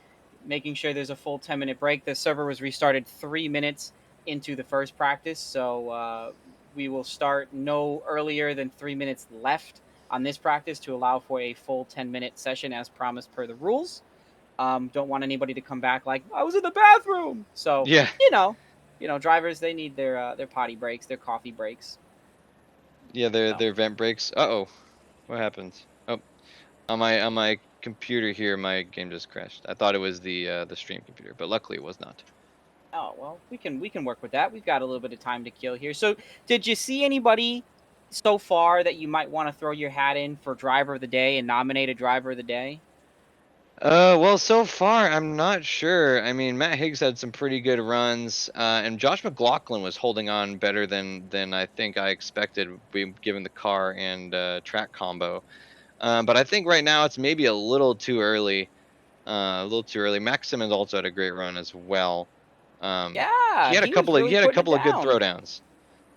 making sure there's a full 10-minute break. The server was restarted 3 minutes into the first practice, so we will start no earlier than 3 minutes left on this practice to allow for a full 10-minute session as promised per the rules. Don't want anybody to come back like I was in the bathroom. So Yeah, drivers, they need their potty breaks, their coffee breaks. yeah, So. their vent breaks. Uh-oh, what happens? Oh, on my computer here, my game just crashed. I thought it was the stream computer, but luckily it was not. Oh well, we can work with that. We've got a little bit of time to kill here. So, did you see anybody so far that you might want to throw your hat in for driver of the day and nominate a driver of the day? Well, so far I'm not sure. I mean, Matt Higgs had some pretty good runs, and Josh McLaughlin was holding on better than I think I expected, given the car and track combo. But I think right now it's maybe a little too early. A little too early. Max Simmons also had a great run as well. He Yeah, had a he was couple of he really had a putting it couple of good down. throwdowns.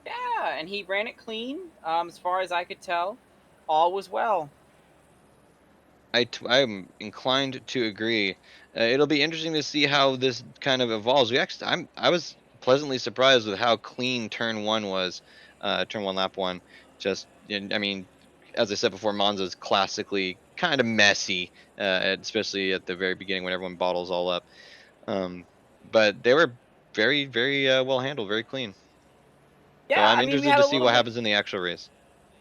Yeah, and he ran it clean. As far as I could tell, all was well. I'm inclined to agree. It'll be interesting to see how this kind of evolves. I was pleasantly surprised with how clean turn one was, turn one lap one. I mean, as I said before, Monza's classically kind of messy, especially at the very beginning when everyone bottles all up. Um, but they were very well handled, very clean. So Yeah, I'm I mean, we interested had to a see little what bit. happens in the actual race.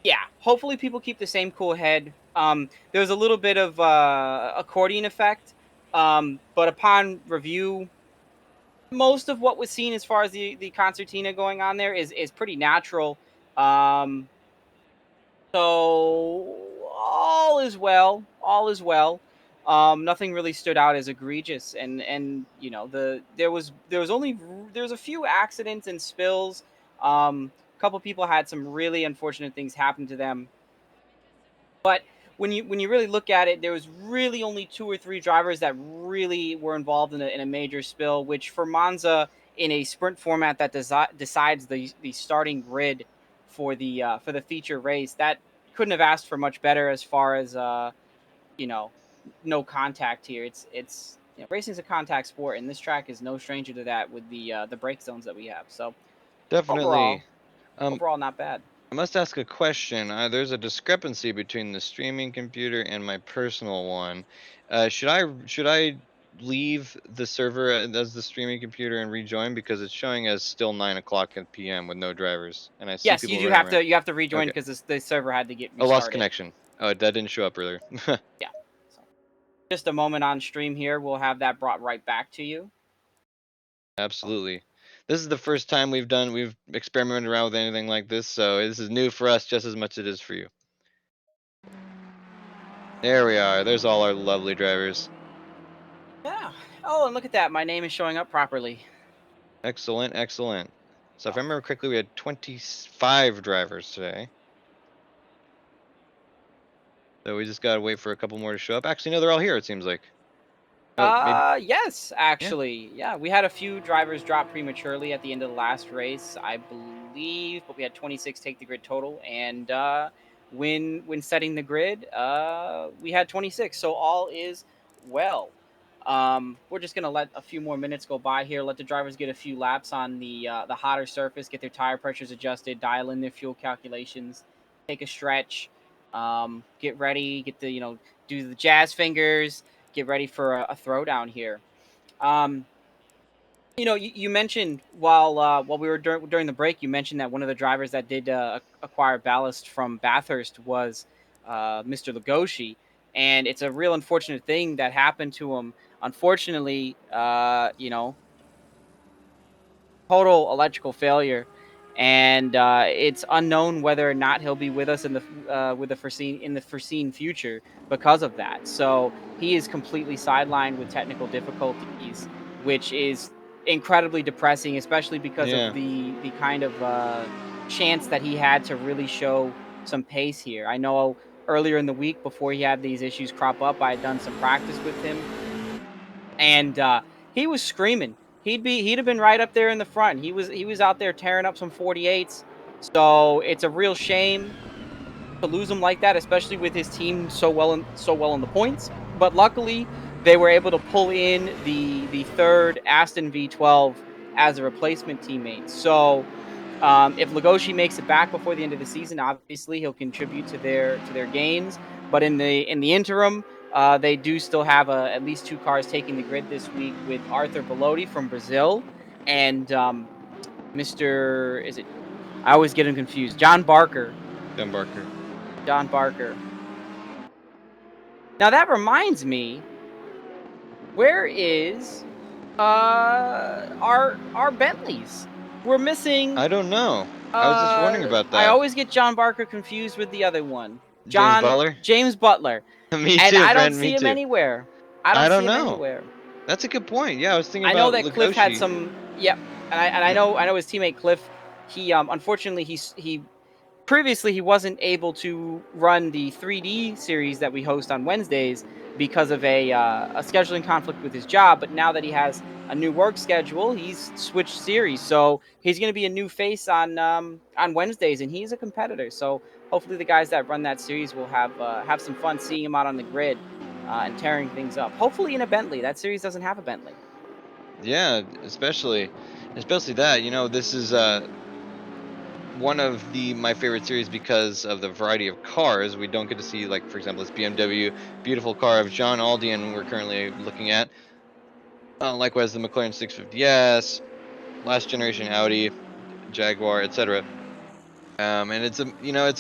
Yeah, hopefully people keep the same cool head. There was a little bit of accordion effect, but upon review, most of what was seen as far as the concertina going on there is pretty natural. Um, so all is well. All is well. Nothing really stood out as egregious, and there was a few accidents and spills. A couple people had some really unfortunate things happen to them, but when you really look at it, there was really only two or three drivers that really were involved in a major spill, which for Monza in a sprint format that decides the starting grid for the feature race, that couldn't have asked for much better as far as you know no contact here. It's racing's a contact sport, and this track is no stranger to that with the break zones that we have. So Definitely. overall, Um, overall not bad. I must ask a question. There's a discrepancy between the streaming computer and my personal one. Should I leave the server as the streaming computer and rejoin because it's showing as still 9 o'clock p.m. with no drivers, and I see Yes, you people do running have around. to rejoin Okay, because the server had to get I lost restarted. connection. Oh, that didn't show up earlier. Yeah. So just a moment on stream here. We'll have that brought right back to you. So, Absolutely. This is the first time we've experimented around with anything like this, so this is new for us just as much as it is for you. There we are. There's all our lovely drivers. yeah. Oh, and look at that. My name is showing up properly. Excellent, excellent. So if I So, remember correctly, we had 25 drivers today. So we just gotta wait for a couple more to show up. Actually, no, they're all here, it seems like. Oh, maybe. yes, Yeah. actually. Yeah, we had a few drivers drop prematurely at the end of the last race, I believe, but we had 26 take the grid total, and when setting the grid, we had 26. So all is well. We're just gonna let a few more minutes go by here, let the drivers get a few laps on the hotter surface, get their tire pressures adjusted, dial in their fuel calculations, take a stretch, get ready, get the do the jazz fingers, get ready for a throwdown here. Um, you mentioned while we were during the break, you mentioned that one of the drivers that did acquire ballast from Bathurst was Mr. Lugosi, and it's a real unfortunate thing that happened to him. Unfortunately, total electrical failure, and it's unknown whether or not he'll be with us in the foreseen future because of that. So he is completely sidelined with technical difficulties, which is incredibly depressing, especially because of Yeah. the kind of chance that he had to really show some pace here. I know earlier in the week before he had these issues crop up, I had done some practice with him, and he was screaming. He'd have been right up there in the front. He was out there tearing up some 48s. So it's a real shame to lose him like that, especially with his team so well in the points. But luckily, they were able to pull in the third Aston V12 as a replacement teammate. So if Lugosi makes it back before the end of the season, obviously he'll contribute to their gains. But in the interim, they do still have at least two cars taking the grid this week with Arthur Belotti from Brazil and Mister. Is it? I always get him confused. John Barker. John Barker. John Barker. Now that reminds me, where is Our Bentleys. We're missing. I don't know. I was just wondering about I that. always get John Barker confused with the other one. James Butler? James Butler. Me And too, I don't friend. see Me him too. anywhere. I don't Him know. anywhere. That's a good point. Yeah, I was thinking I know about that Cliff had Lugosi. some. Yep. And I know his teammate Cliff. He unfortunately he previously he wasn't able to run the 3D series that we host on Wednesdays because of a scheduling conflict with his job. But now that he has a new work schedule, he's switched series, so he's going to be a new face on Wednesdays, and he's a competitor. So hopefully, the guys that run that series will have some fun seeing him out on the grid and tearing things up. Hopefully, in a Bentley. That series doesn't have a Bentley. Yeah, especially that. This is one of my favorite series because of the variety of cars. We don't get to see, like, for example, this BMW beautiful car of John Aldian we're currently looking at. Likewise, the McLaren 650S, last generation Audi, Jaguar, etc. And it's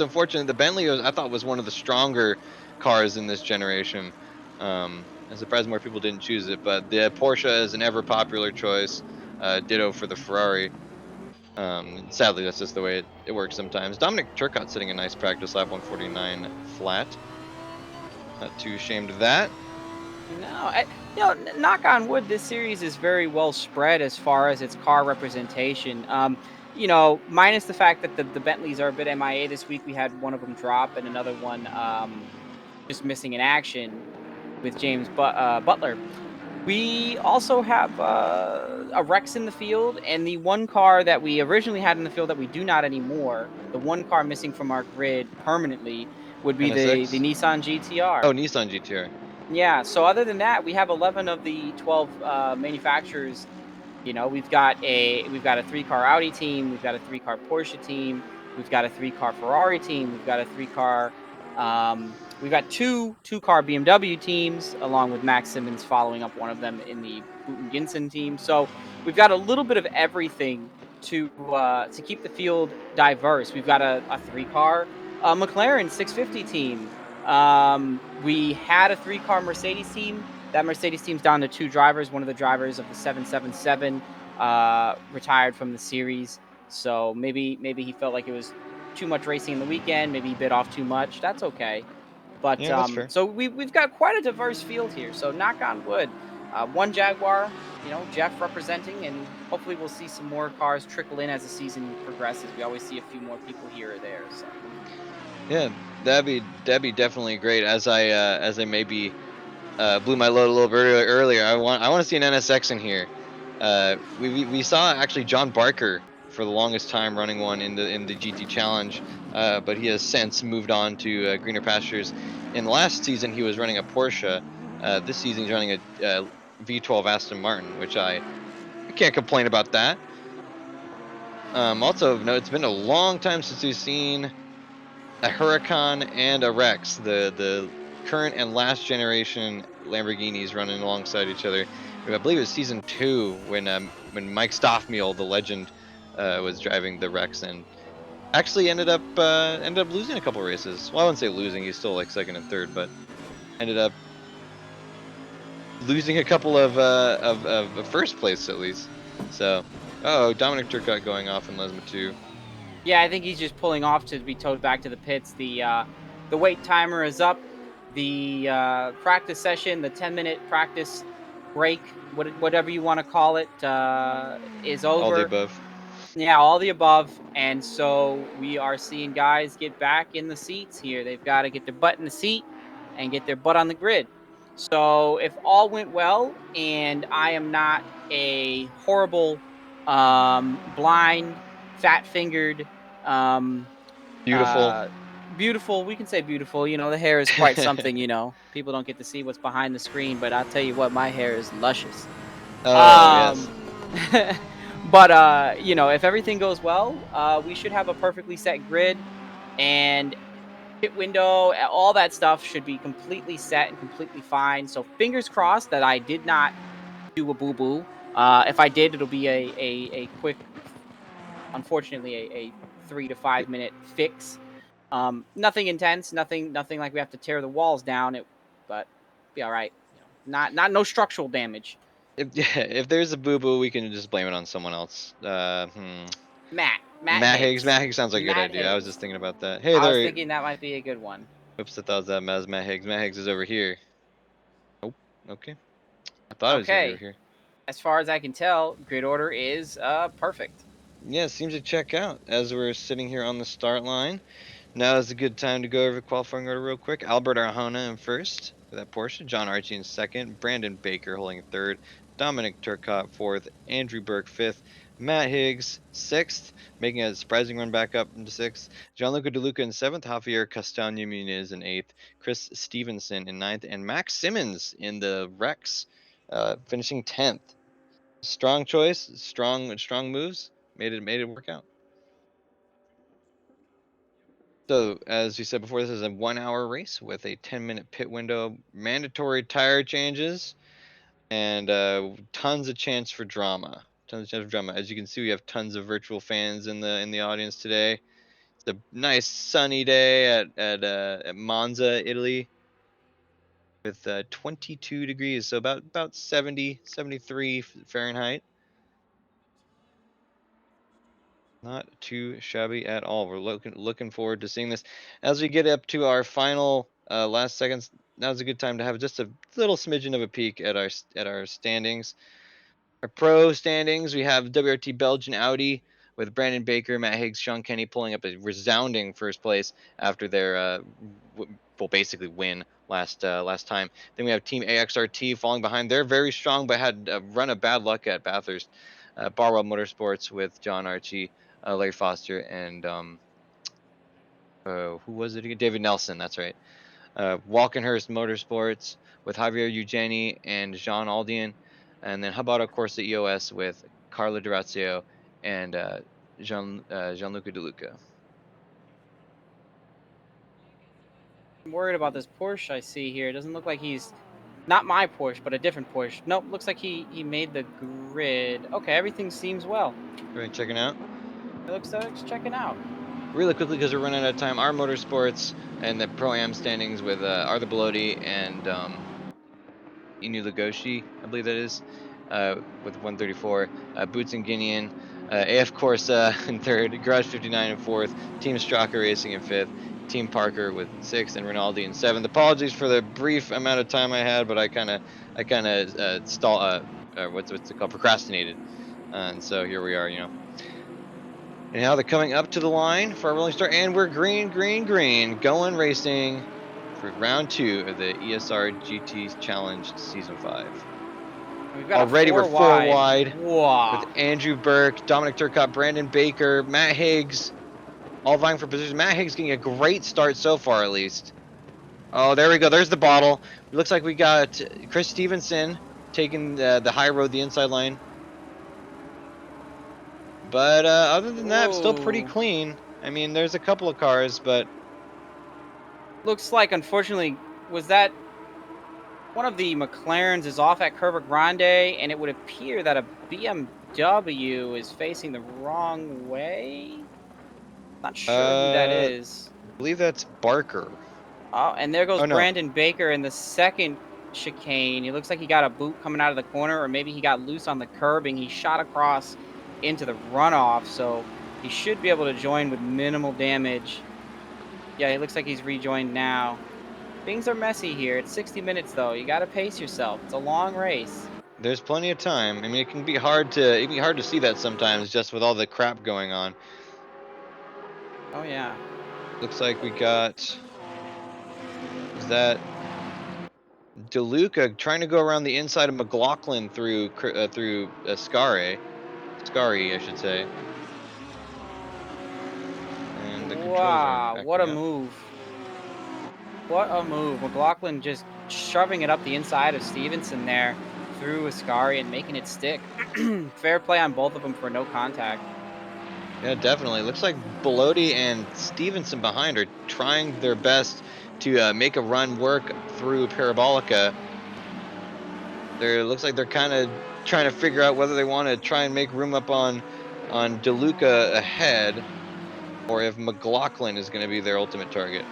unfortunate. The Bentley I thought was one of the stronger cars in this generation. I'm surprised more people didn't choose it, but the Porsche is an ever popular choice. Ditto for the Ferrari. Sadly, that's just the way it works sometimes. Dominic Turcotte setting a nice practice lap, 149 flat. Not too ashamed of that. No, knock on wood, this series is very well spread as far as its car representation. Minus the fact that the Bentleys are a bit MIA this week. We had one of them drop and another one just missing in action with Butler. We also have a Rex in the field, and the one car that we originally had in the field that we do not anymore, the one car missing from our grid permanently, would be the NSX. Nissan GTR. Oh, Nissan GTR. Yeah. So other than that, we have 11 of the 12 manufacturers. We've got a 3-car Audi team, we've got a 3-car Porsche team, we've got a 3-car Ferrari team, we've got a 3-car we've got two-car BMW teams, along with Max Simmons following up one of them in the Buten Ginsen team. So we've got a little bit of everything to keep the field diverse. We've got a 3-car McLaren 650 team. We had a 3-car Mercedes team. That Mercedes team's down to 2 drivers. One of the drivers of the 777 retired from the series. So maybe he felt like it was too much racing in the weekend. Maybe he bit off too much. That's okay. But Yeah, that's fair. so we've got quite a diverse field here. So knock on wood, one Jaguar, Jeff representing, and hopefully we'll see some more cars trickle in as the season progresses. We always see a few more people here or there. So Yeah, that'd be definitely great. As I maybe blew my load a little bit earlier. I want to see an NSX in here. We saw actually John Barker for the longest time running one in the GT Challenge, but he has since moved on to greener pastures. In last season, he was running a Porsche. This season, he's running a V12 Aston Martin, which I can't complain about that. Also, no, it's been a long time since we've seen a Huracan and a Rex, the current and last generation Lamborghinis running alongside each other. I believe it was season 2 when Mike Stoffmeal, the legend, was driving the Rex and actually ended up losing a couple races. Well, I wouldn't say losing; he's still like second and third, but ended up losing a couple of first place at least. So, oh, Dominic Turcotte going off in Lesma 2. yeah, I think he's just pulling off to be towed back to the pits. The wait timer is up. The practice session, the 10-minute practice break, whatever you want to call it, is All the over. above. Yeah, all the above. And so we are seeing guys get back in the seats here. They've got to get their butt in the seat and get their butt on the grid. So if all went well, and I am not a horrible, blind, fat fingered, um, Beautiful. uh, beautiful, we can say beautiful. The hair is quite something. People don't get to see what's behind the screen, but I'll tell you what, my hair is luscious. Oh yes. Um, but if everything goes well, we should have a perfectly set grid, and pit window, all that stuff should be completely set and completely fine. So fingers crossed that I did not do a boo boo. If I did, it'll be a quick, unfortunately, a 3 to 5 minute fix. Nothing intense, nothing like we have to tear the walls down. But be all right. Not no structural damage. if there's a boo-boo, we can just blame it on someone else. Matt Higgs. Matt Higgs sounds like a good Matt idea. I was Higgs. just thinking about that. Hey, I was there. thinking that might be a good one. Oops, I thought it was that Matt Higgs. Matt Higgs is over here. Oh, okay. I thought it was over Okay. here. As far as I can tell, grid order is perfect. Yeah, it seems to check out as we're sitting here on the start line. Now is a good time to go over qualifying order real quick. Albert Arjona in first for that Porsche. John Archie in second. Brandon Baker holding third. Dominic Turcotte fourth. Andrew Burke fifth. Matt Higgs sixth, making a surprising run back up into sixth. Gianluca De Luca in seventh. Javier Castaño Muniz in eighth. Chris Stevenson in ninth. And Max Simmons in the Rex, finishing 10th. Strong choice. Strong moves. Made it work out. So, as you said before, this is a 1-hour race with a 10-minute pit window, mandatory tire changes, and tons of chance for drama. As you can see, we have tons of virtual fans in the audience today. It's a nice sunny day at Monza, Italy, with 22 degrees, so about 70, 73 Fahrenheit. Not too shabby at all. We're looking forward to seeing this. As we get up to our final last seconds, now's a good time to have just a little smidgen of a peek at our standings. Our pro standings, we have WRT Belgian Audi with Brandon Baker, Matt Higgs, Sean Kenny pulling up a resounding first place after their basically win last time. Then we have Team AXRT falling behind. They're very strong, but had a run of bad luck at Bathurst. Barwell Motorsports with John Archie, Larry Foster, and who was it again? David Nelson. That's right. Walkenhurst Motorsports with Javier Eugeni and Jean Aldian, and then Hubauto Corsa EOS with Carlo Durazio and Gianluca De Luca. I'm worried about this Porsche I see here. It doesn't look like he's not my Porsche, but a different Porsche. Nope, looks like he made the grid. Okay, everything seems well. Right, checking out. It looks checking out. Really quickly, because we're running out of time, our motorsports and the Pro-Am standings with Arthur Belotti and Inu Lagoshi, I believe that is, with 134. Boots and Guinean, AF Corsa in third, Garage 59 in fourth, Team Straka Racing in fifth, Team Parker with sixth, and Rinaldi in seventh. Apologies for the brief amount of time I had, but I kind of what's it called, procrastinated, and so here we are, And now they're coming up to the line for our rolling start, and we're green, going racing for round 2 of the ESR GT Challenge Season 5. We've got Already a we're 4 wide with Wow. Andrew Burke, Dominic Turcotte, Brandon Baker, Matt Higgs, all vying for position. Matt Higgs getting a great start so far, at least. Oh, there we go. There's the bottle. It looks like we got Chris Stevenson taking the high road, the inside line. But other than that, still pretty Whoa. clean. I mean, there's a couple of cars, but Looks like, unfortunately, was that one of the McLarens is off at Curva Grande, and it would appear that a BMW is facing the wrong way. Not sure who that I is. believe that's Barker. Oh, and there goes Oh no, Brandon Baker in the second chicane. He looks like he got a boot coming out of the corner, or maybe he got loose on the curbing. He shot across into the runoff, so he should be able to join with minimal damage. Yeah, it looks like he's rejoined now. Things are messy here. It's 60 minutes though. You got to pace yourself. It's a long race. there's plenty of time. I mean, it can be hard to see that sometimes, just with all the crap going on. Oh yeah. Looks like we got, is that DeLuca trying to go around the inside of McLaughlin through Scari, I should say. And the controls are Wow, what a acting up. move. What a move. McLaughlin just shoving it up the inside of Stevenson there through Ascari and making it stick. Fair play on both of them for no contact. Yeah, definitely. Looks like Belotti and Stevenson behind are trying their best to make a run work through Parabolica. Looks like they're kind of trying to figure out whether they want to try and make room up on DeLuca ahead, or if McLaughlin is going to be their ultimate target.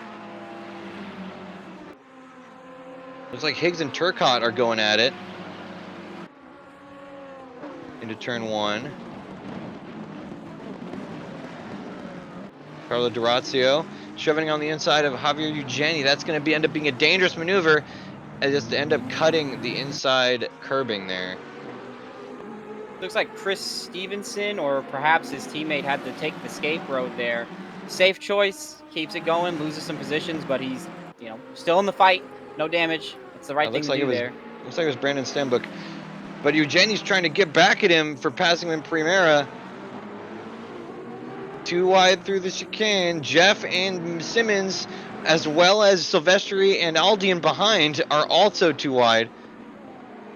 Looks like Higgs and Turcotte are going at it. into turn 1. Carlo Durazio shoving on the inside of Javier Eugeni. That's going to end up being a dangerous maneuver, and just to end up cutting the inside curbing there. Looks like Chris Stevenson or perhaps his teammate had to take the escape road there. Safe choice, keeps it going, loses some positions, but he's, still in the fight. No damage. That's the right thing to do there. Looks like it was Brandon Stenbook. But Eugeni's trying to get back at him for passing him in Primera. Too wide through the chicane. Jeff and Simmons, as well as Silvestri and Aldian behind, are also too wide.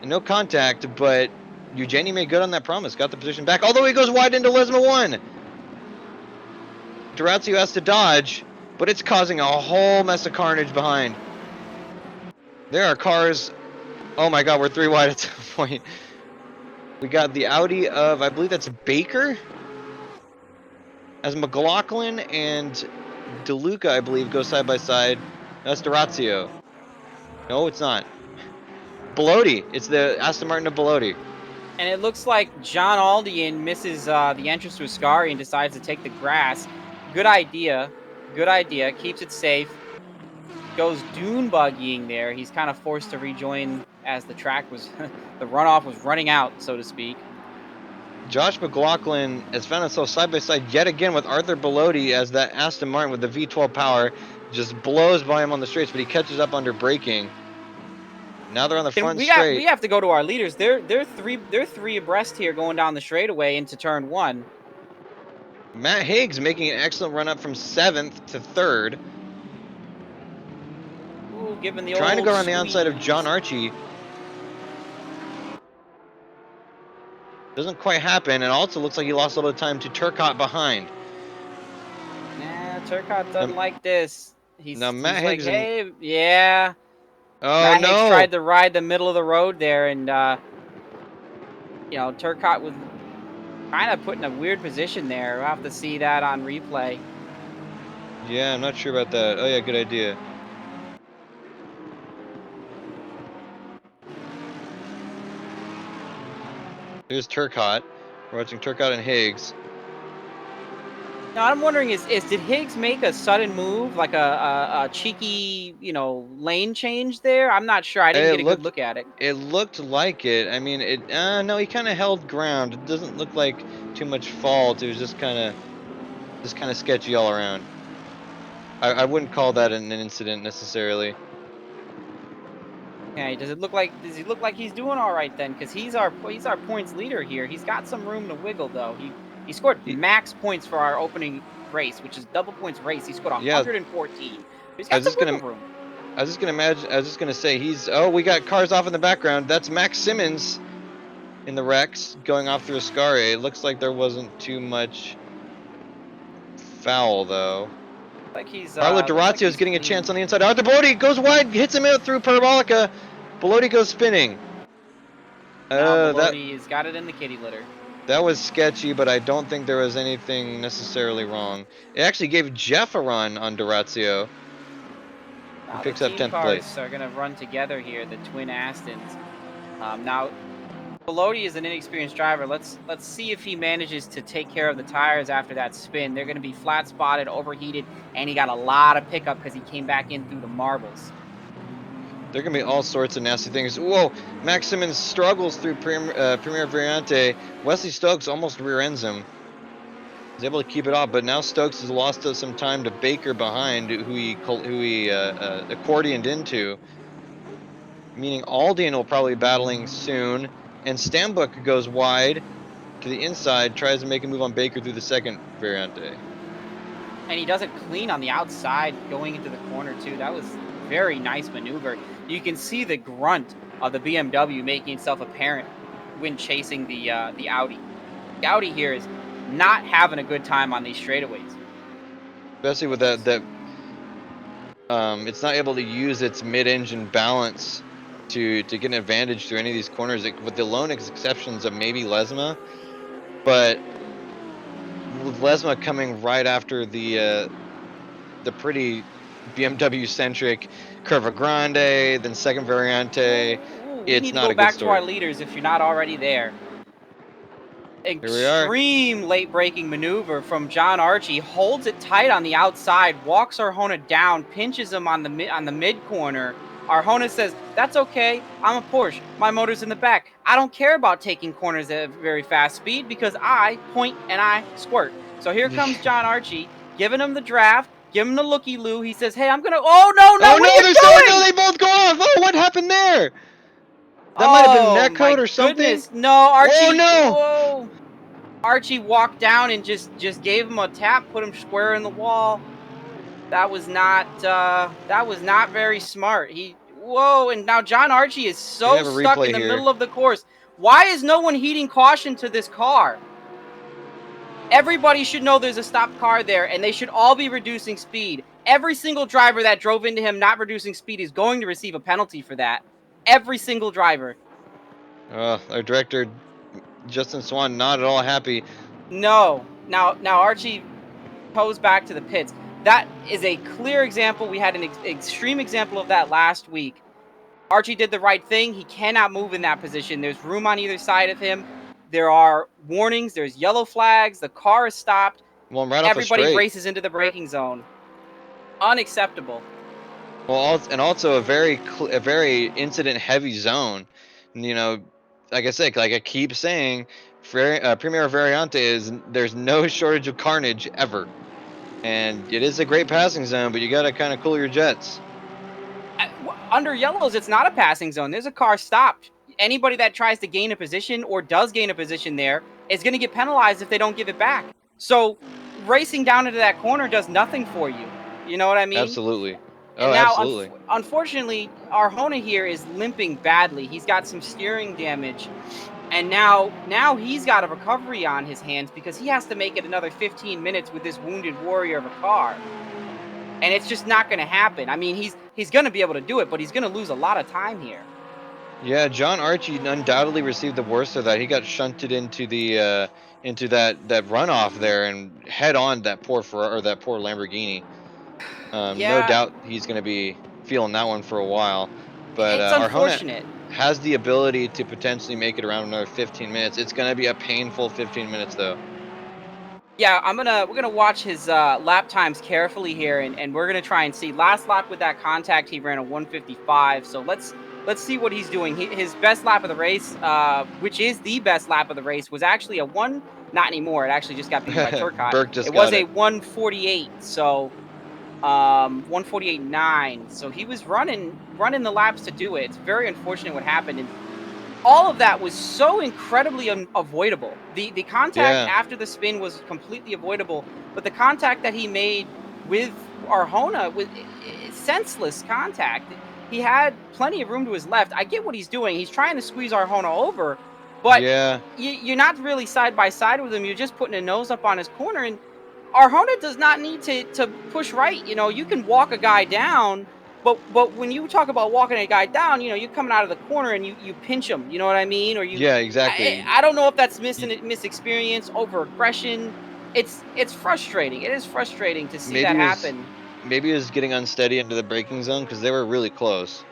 And no contact, but Eugeni made good on that promise. Got the position back. Although he goes wide into Lesma 1. Durazio has to dodge, but it's causing a whole mess of carnage behind. There are cars. Oh my god, we're 3 wide at some point. We got the Audi of, I believe that's Baker, as McLaughlin and DeLuca, I believe, go side by side. That's Durazio. No, it's not. Bellotti. It's the Aston Martin of Bellotti. And it looks like John Aldian misses the entrance to Ascari and decides to take the grass. Good idea. Good idea. Keeps it safe. Goes dune buggying there. He's kind of forced to rejoin as the track was, the runoff was running out, so to speak. Josh McLaughlin has found himself side by side yet again with Arthur Bellotti, as that Aston Martin with the V12 power just blows by him on the straights, but he catches up under braking. Now they're on the front straight. We have to go to our leaders. They're three abreast here going down the straightaway into turn 1. Matt Higgs making an excellent run up from 7th to 3rd. Ooh, given the trying to old go around the outside of squeeze. John Archie. Doesn't quite happen, and also looks like he lost a little time to Turcotte behind. Nah, Turcotte doesn't like this. He's Matt like, Higgs hey, yeah. Oh, Matt no. Higgs tried to ride the middle of the road there, and Turcotte was kind of put in a weird position there. We'll have to see that on replay. Yeah, I'm not sure about that. Oh yeah, good idea. Here's Turcotte. We're watching Turcotte and Higgs. Now I'm wondering did Higgs make a sudden move, like a cheeky, lane change there? I'm not sure. I didn't get a good look at it. It looked like it. I mean, no, he kind of held ground. It doesn't look like too much fault. It was just kind of sketchy all around. I wouldn't call that an incident necessarily. Okay, does he look like he's doing all right then? Because he's our points leader here. He's got some room to wiggle though. He scored max points for our opening race, which is double points race. He scored 114. He's got some wiggle room. I was just gonna say we got cars off in the background. That's Max Simmons in the wrecks going off through Ascari. It looks like there wasn't too much foul though. Like he's Carlo Durazio is getting a chance on the inside. Arthur Bellotti goes wide, hits him out through Parabolica. Bellotti goes spinning. Now Bellotti's got it in the kitty litter. That was sketchy, but I don't think there was anything necessarily wrong. It actually gave Jeff a run on Durazio. He picks up 10th place. Cars are going to run together here, the twin Astons. Now, Bellotti is an inexperienced driver. Let's see if he manages to take care of the tires after that spin. They're going to be flat spotted, overheated, and he got a lot of pickup because he came back in through the marbles. There are going to be all sorts of nasty things. Whoa, Max Simmons struggles through Premier Variante. Wesley Stokes almost rear ends him. He's able to keep it off, but now Stokes has lost some time to Baker behind, who he accordioned into. Meaning Aldian will probably be battling soon. And Stanbook goes wide to the inside, tries to make a move on Baker through the second Variante. And he does it clean on the outside going into the corner too. That was very nice maneuver. You can see the grunt of the BMW making itself apparent when chasing the Audi. The Audi here is not having a good time on these straightaways. Especially with that it's not able to use its mid-engine balance to get an advantage through any of these corners, with the lone exceptions of maybe Lesma. But with Lesma coming right after the pretty BMW-centric Curva Grande, then second Variante, we need to go back to our leaders if you're not already there. Extreme late braking maneuver from John Archie, holds it tight on the outside, walks Arjona down, pinches him on the mid corner. Arjona says, "That's okay. I'm a Porsche. My motor's in the back. I don't care about taking corners at a very fast speed because I point and I squirt." So here comes John Archie, giving him the draft, giving him the looky-loo. He says, "Hey, I'm gonna." Oh no! Oh What no, are you they're doing? no, they both go off. Oh, what happened there? That might have been net My code or something. goodness! No, Archie. Oh no! Whoa! Archie walked down and just gave him a tap, put him square in the wall. That was not very smart. Whoa, and now John Archie is We so have a stuck replay in the here. middle of the course. Why is no one heeding caution to this car? Everybody should know there's a stopped car there, and they should all be reducing speed. Every single driver that drove into him not reducing speed is going to receive a penalty for that. Every single driver. Our director, Justin Swan, not at all happy. No. Now Archie goes back to the pits. That is a clear example. We had an extreme example of that last week. Archie did the right thing. He cannot move in that position. There's room on either side of him. There are warnings. There's yellow flags. The car is stopped. Well, right off the Everybody straight. races into the braking zone. Unacceptable. Well, and also a very incident-heavy zone. You know, like I said, like I keep saying, Premier Variante there's no shortage of carnage ever, and it is a great passing zone, but you got to kind of cool your jets. Under yellows, it's not a passing zone. There's a car stopped. Anybody that tries to gain a position or does gain a position there is going to get penalized if they don't give it back. So racing down into that corner does nothing for you. You know what I mean? Absolutely. Oh, And now, absolutely. Unfortunately, Arjona here is limping badly. He's got some steering damage. And now he's got a recovery on his hands because he has to make it another 15 minutes with this wounded warrior of a car. And it's just not going to happen. I mean, he's going to be able to do it, but he's going to lose a lot of time here. Yeah, John Archie undoubtedly received the worst of that. He got shunted into the into that runoff there and head on that poor that poor Lamborghini. No doubt he's going to be feeling that one for a while. But it's Arjona unfortunate. has the ability to potentially make it around another 15 minutes. It's going to be a painful 15 minutes though. Yeah, we're gonna watch his lap times carefully here, and we're gonna try and see. Last lap with that contact, he ran a 1:55. So let's see what he's doing. His best lap of the race, which is the best lap of the race, was actually a one. Not anymore. It actually just got beaten by Turcotte. Burke just it was got a 1:48. So 1:48.9. So he was running the laps to do it. It's very unfortunate what happened, and all of that was so incredibly unavoidable. The contact after the spin was completely avoidable, but the contact that he made with Arjona was senseless contact. He had plenty of room to his left. I get what he's doing. He's trying to squeeze Arjona over, but you're not really side by side with him. You're just putting a nose up on his corner, and Arjona does not need to push right. You know, you can walk a guy down, but when you talk about walking a guy down, you know, you're coming out of the corner and you pinch him. You know what I mean? Or exactly. I don't know if that's misexperience, over aggression. It's frustrating. It is frustrating to see that happen. Maybe he was getting unsteady into the braking zone because they were really close.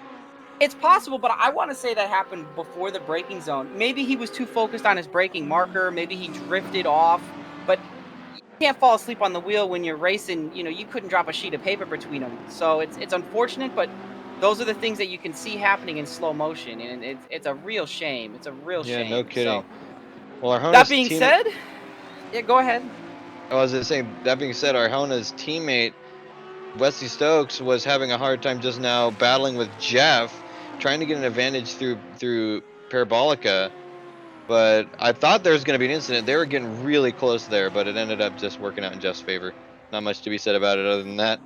It's possible, but I want to say that happened before the braking zone. Maybe he was too focused on his braking marker. Maybe he drifted off, but you can't fall asleep on the wheel when you're racing. You know, you couldn't drop a sheet of paper between them. So it's unfortunate, but those are the things that you can see happening in slow motion, and it's a real shame. It's a real shame. Yeah, no kidding. So, well, Arjona's that being said, yeah, go ahead. I was just saying, that being said, Arjona's teammate Wesley Stokes was having a hard time just now battling with Jeff, trying to get an advantage through Parabolica. But I thought there was going to be an incident. They were getting really close there, but it ended up just working out in Jeff's favor. Not much to be said about it other than that.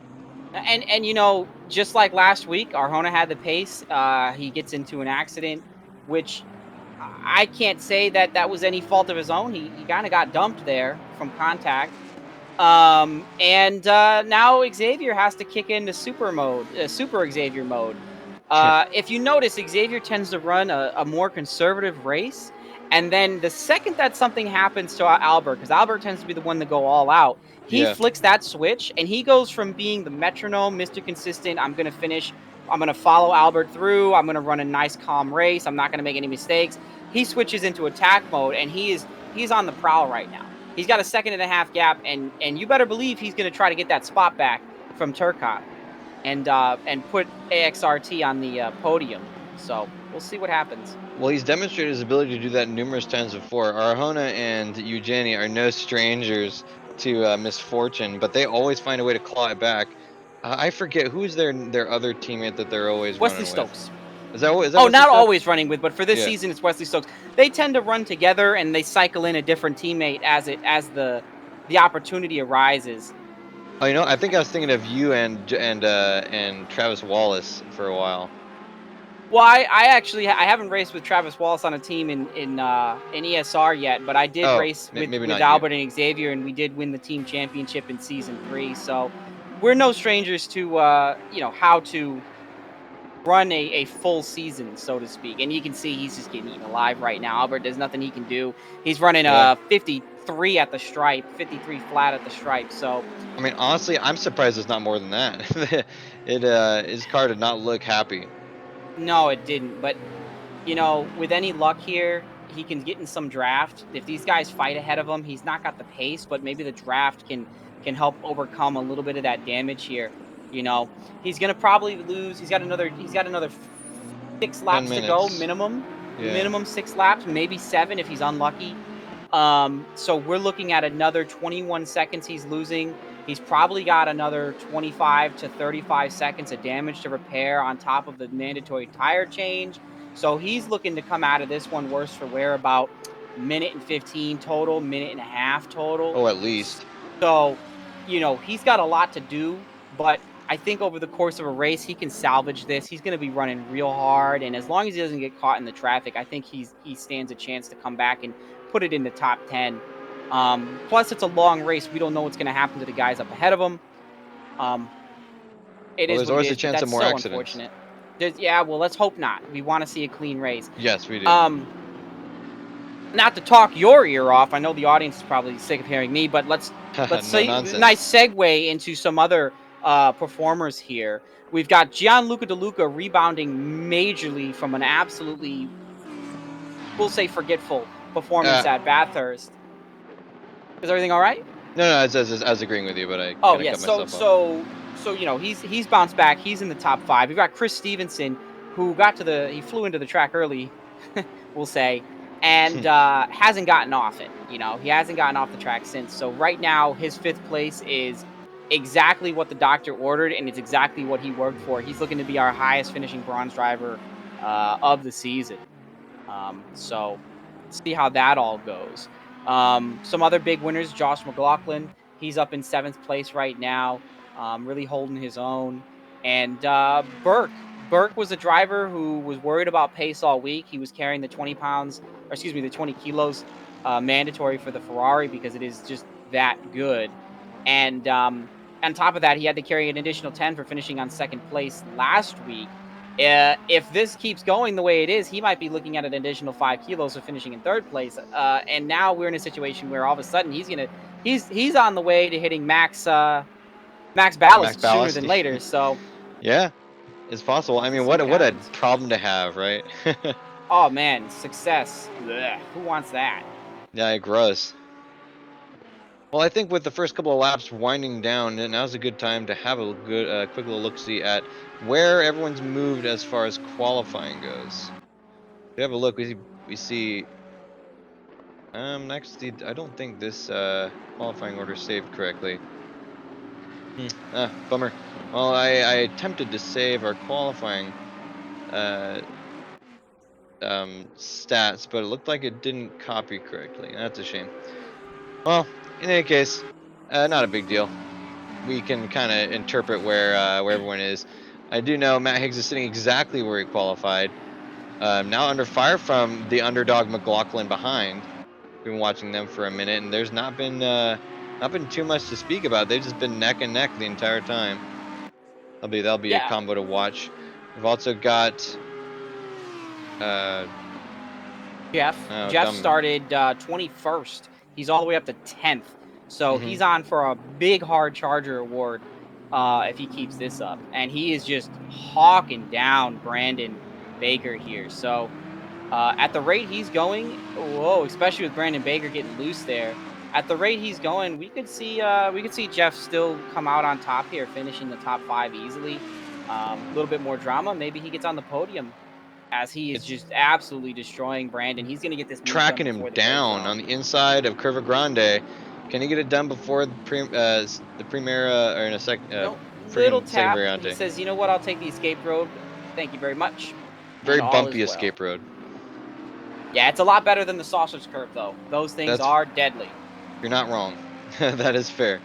And you know, just like last week, Arjona had the pace. He gets into an accident, which I can't say that was any fault of his own. He kind of got dumped there from contact. And now Xavier has to kick into super Xavier mode. If you notice, Xavier tends to run a more conservative race. And then the second that something happens to Albert, because Albert tends to be the one to go all out, he flicks that switch and he goes from being the metronome, Mr. Consistent, I'm going to finish, I'm going to follow Albert through, I'm going to run a nice calm race, I'm not going to make any mistakes. he switches into attack mode, and he's on the prowl right now. He's got a 1.5 gap, and you better believe he's going to try to get that spot back from Turcotte and put AXRT on the podium. So we'll see what happens. Well, he's demonstrated his ability to do that numerous times before. Arjona and Eugenie are no strangers to misfortune, but they always find a way to claw it back. I forget who's their other teammate that they're always Wesley running with. Stokes. Is that Oh, Wesley not Stokes? always running with, but for this Yeah. season, it's Wesley Stokes. They tend to run together, and they cycle in a different teammate as the opportunity arises. Oh, you know, I think I was thinking of you and Travis Wallace for a while. Well, I actually I haven't raced with Travis Wallace on a team in ESR yet, but I did Oh, race with maybe not Albert and Xavier, and we did win the team championship in season 3. So we're no strangers to how to run a full season, so to speak. And you can see he's just getting eaten alive right now. Albert, there's nothing he can do. He's running Yeah. 53 at the stripe, 53 flat at the stripe. So I mean, honestly, I'm surprised it's not more than that. His car did not look happy. no, it didn't. But with any luck here, he can get in some draft. If these guys fight ahead of him, he's not got the pace, but maybe the draft can help overcome a little bit of that damage here. He's gonna probably lose. He's got another 6 laps to go minutes. minimum. Yeah. Minimum 6 laps, maybe 7 if he's unlucky. So we're looking at another 21 seconds he's losing. He's probably got another 25 to 35 seconds of damage to repair on top of the mandatory tire change. So he's looking to come out of this one worse for wear, about minute and 15 total, minute and a half total. Oh, at least. So, he's got a lot to do, but I think over the course of a race, he can salvage this. He's going to be running real hard, and as long as he doesn't get caught in the traffic, I think he stands a chance to come back and put it in the top 10. Plus, it's a long race. We don't know what's going to happen to the guys up ahead of him. There's always a chance of more accidents. Unfortunate. Well, let's hope not. We want to see a clean race. Yes, we do. Not to talk your ear off. I know the audience is probably sick of hearing me, but let's say nice segue into some other performers here. We've got Gianluca De Luca rebounding majorly from an absolutely, we'll say, forgetful performance at Bathurst. Is everything all right? No, I was agreeing with you, but I cut myself off. So he's bounced back. He's in the top 5. We've got Chris Stevenson, who he flew into the track early, we'll say, and hasn't gotten off it. He hasn't gotten off the track since. So right now, his 5th place is exactly what the doctor ordered, and it's exactly what he worked for. He's looking to be our highest finishing bronze driver of the season. So see how that all goes. Some other big winners: Josh McLaughlin. He's up in 7th place right now, really holding his own. And Burke was a driver who was worried about pace all week. He was carrying the 20 kilos mandatory for the Ferrari because it is just that good. And on top of that, he had to carry an additional 10 for finishing on 2nd place last week. If this keeps going the way it is, he might be looking at an additional 5 kilos for finishing in 3rd place. And now we're in a situation where all of a sudden he's on the way to hitting max ballast sooner than later. So yeah, it's possible. I mean, what a problem to have, right? Oh man, success. Ugh, who wants that? Yeah, gross. Well, I think with the first couple of laps winding down, now's a good time to have a good, quick little look-see at where everyone's moved as far as qualifying goes. We have a look. We see. Next, I don't think this qualifying order saved correctly. Bummer. Well, I attempted to save our qualifying stats, but it looked like it didn't copy correctly. That's a shame. Well, in any case, not a big deal. We can kind of interpret where everyone is. I do know Matt Higgs is sitting exactly where he qualified. Now under fire from the underdog McLaughlin behind. We've been watching them for a minute, and there's not been too much to speak about. They've just been neck and neck the entire time. That'll be a combo to watch. We've also got Jeff. Jeff started 21st. He's all the way up to 10th. So he's on for a big hard Charger award if he keeps this up. And he is just hawking down Brandon Baker here. So At the rate he's going, whoa, especially with Brandon Baker getting loose there. At the rate he's going, we could see Jeff still come out on top here, finishing the top 5 easily. A little bit more drama. Maybe he gets on the podium as he is It's just absolutely destroying Brandon. He's going to get this move done tracking him before the break down on zone. the inside of Curva Grande. Can he get it done before the Primera or in a No, little friggin' second tap. He variante? says, "You know what? I'll take the escape road. Thank you very much." Very And all is bumpy well. escape road. Yeah, it's a lot better than the sausage curve, though. Those things That's are deadly. You're not wrong. That is fair.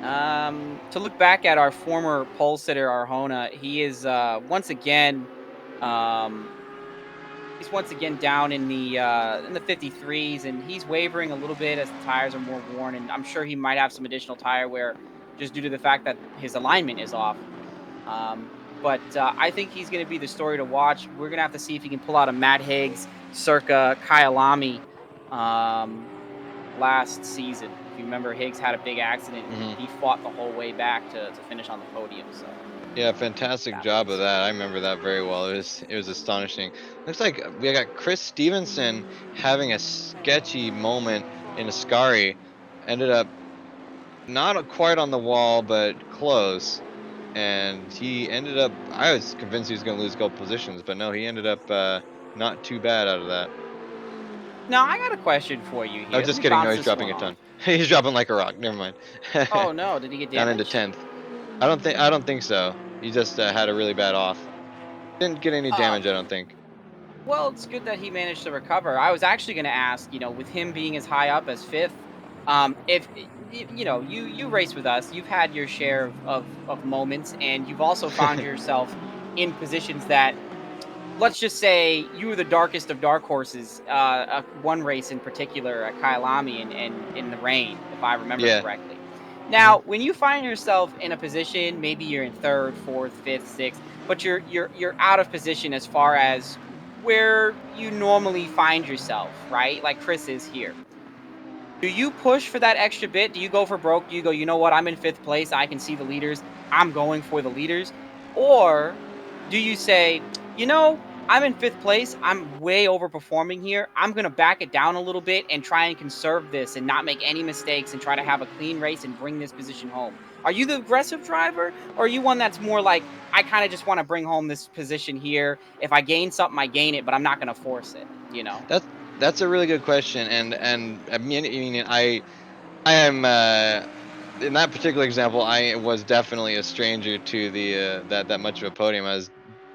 To look back at our former pole sitter Arjona, he is um, he's once again down in the 53s, and he's wavering a little bit as the tires are more worn. And I'm sure he might have some additional tire wear just due to the fact that his alignment is off. But I think he's going to be the story to watch. We're going to have to see if he can pull out a Matt Higgs circa Kyalami last season. If you remember, Higgs had a big accident and Hmm. he fought the whole way back to finish on the podium. So Yeah, fantastic job of happens. that. I remember that very well. It was astonishing. Looks like we got Chris Stevenson having a sketchy moment in Ascari. Ended up not quite on the wall, but close. And he ended up. I was convinced he was going to lose gold positions, but no, he ended up not too bad out of that. Now, I got a question for you I here. was Let just me kidding. No, bounce he's this dropping one a ton. off. He's dropping like a rock. Never mind. Oh no, did he get Down into damaged? 10th. I don't think so. He just had a really bad off. Didn't get any Uh, damage, I don't think. well, it's good that he managed to recover. I was actually going to ask, with him being as high up as fifth, if you race with us, you've had your share of moments, and you've also found yourself in positions that, let's just say, you were the darkest of dark horses. One race in particular, at Kyalami, and in the rain, if I remember Yeah. correctly. Hmm. Now, when you find yourself in a position, maybe you're in third, fourth, fifth, sixth, but you're out of position as far as where you normally find yourself, right? Like Chris is here. Do you push for that extra bit? Do you go for broke? Do you go, you know what? I'm in fifth place. I can see the leaders. I'm going for the leaders. Or do you say, I'm in fifth place. I'm way overperforming here. I'm going to back it down a little bit and try and conserve this and not make any mistakes and try to have a clean race and bring this position home? Are you the aggressive driver, or are you one that's more like, I kind of just want to bring home this position here? If I gain something, I gain it, but I'm not going to force it, you know? That's that's a really good question, and I am in that particular example, I was definitely a stranger to the that much of a podium. I was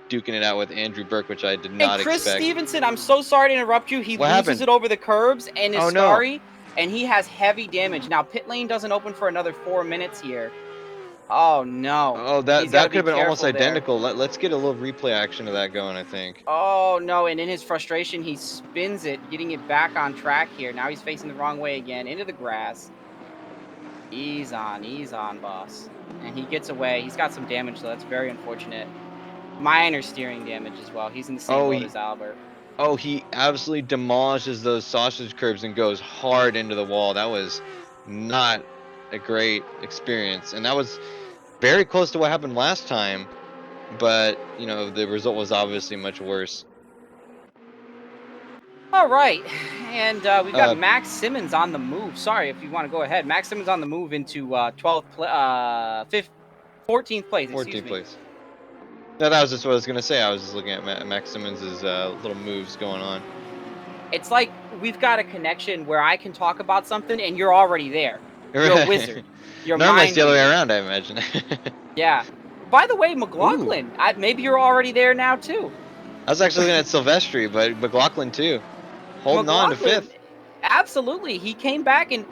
duking it out with Andrew Burke, which I did And not Chris expect. Stevenson, I'm so sorry to interrupt you. He What loses happened? it over the curbs and is Oh no! scary, and he has heavy damage. Now, pit lane doesn't open for another 4 minutes here. Oh, no. Oh, He's that got to that could be have been almost careful there. identical. Let's get a little replay action of that going. I think. Oh, no. And in his frustration, he spins it, getting it back on track here. Now he's facing the wrong way again into the grass. Ease on, boss. And he gets away. He's got some damage, though. That's very unfortunate. Minor steering damage as well. He's in the same Oh, boat he as Albert. he absolutely demolishes those sausage curbs and goes hard into the wall. That was not a great experience, and that was very close to what happened last time. But the result was obviously much worse. All right. And we've got Uh, Max Simmons on the move. Sorry if you want to go ahead. Max Simmons on the move into 14th place, excuse 14th me. place. No, that was just what I was gonna say. I was just looking at Max Simmons's little moves going on. It's like we've got a connection where I can talk about something and you're already there. You're a Right. wizard. You're Normally it's mind the other way reading. around, I imagine. Yeah. By the way, Ooh, McLaughlin, maybe you're already there now too. I was actually looking at Silvestri, but McLaughlin too, holding on to McLaughlin, fifth. absolutely. He came back and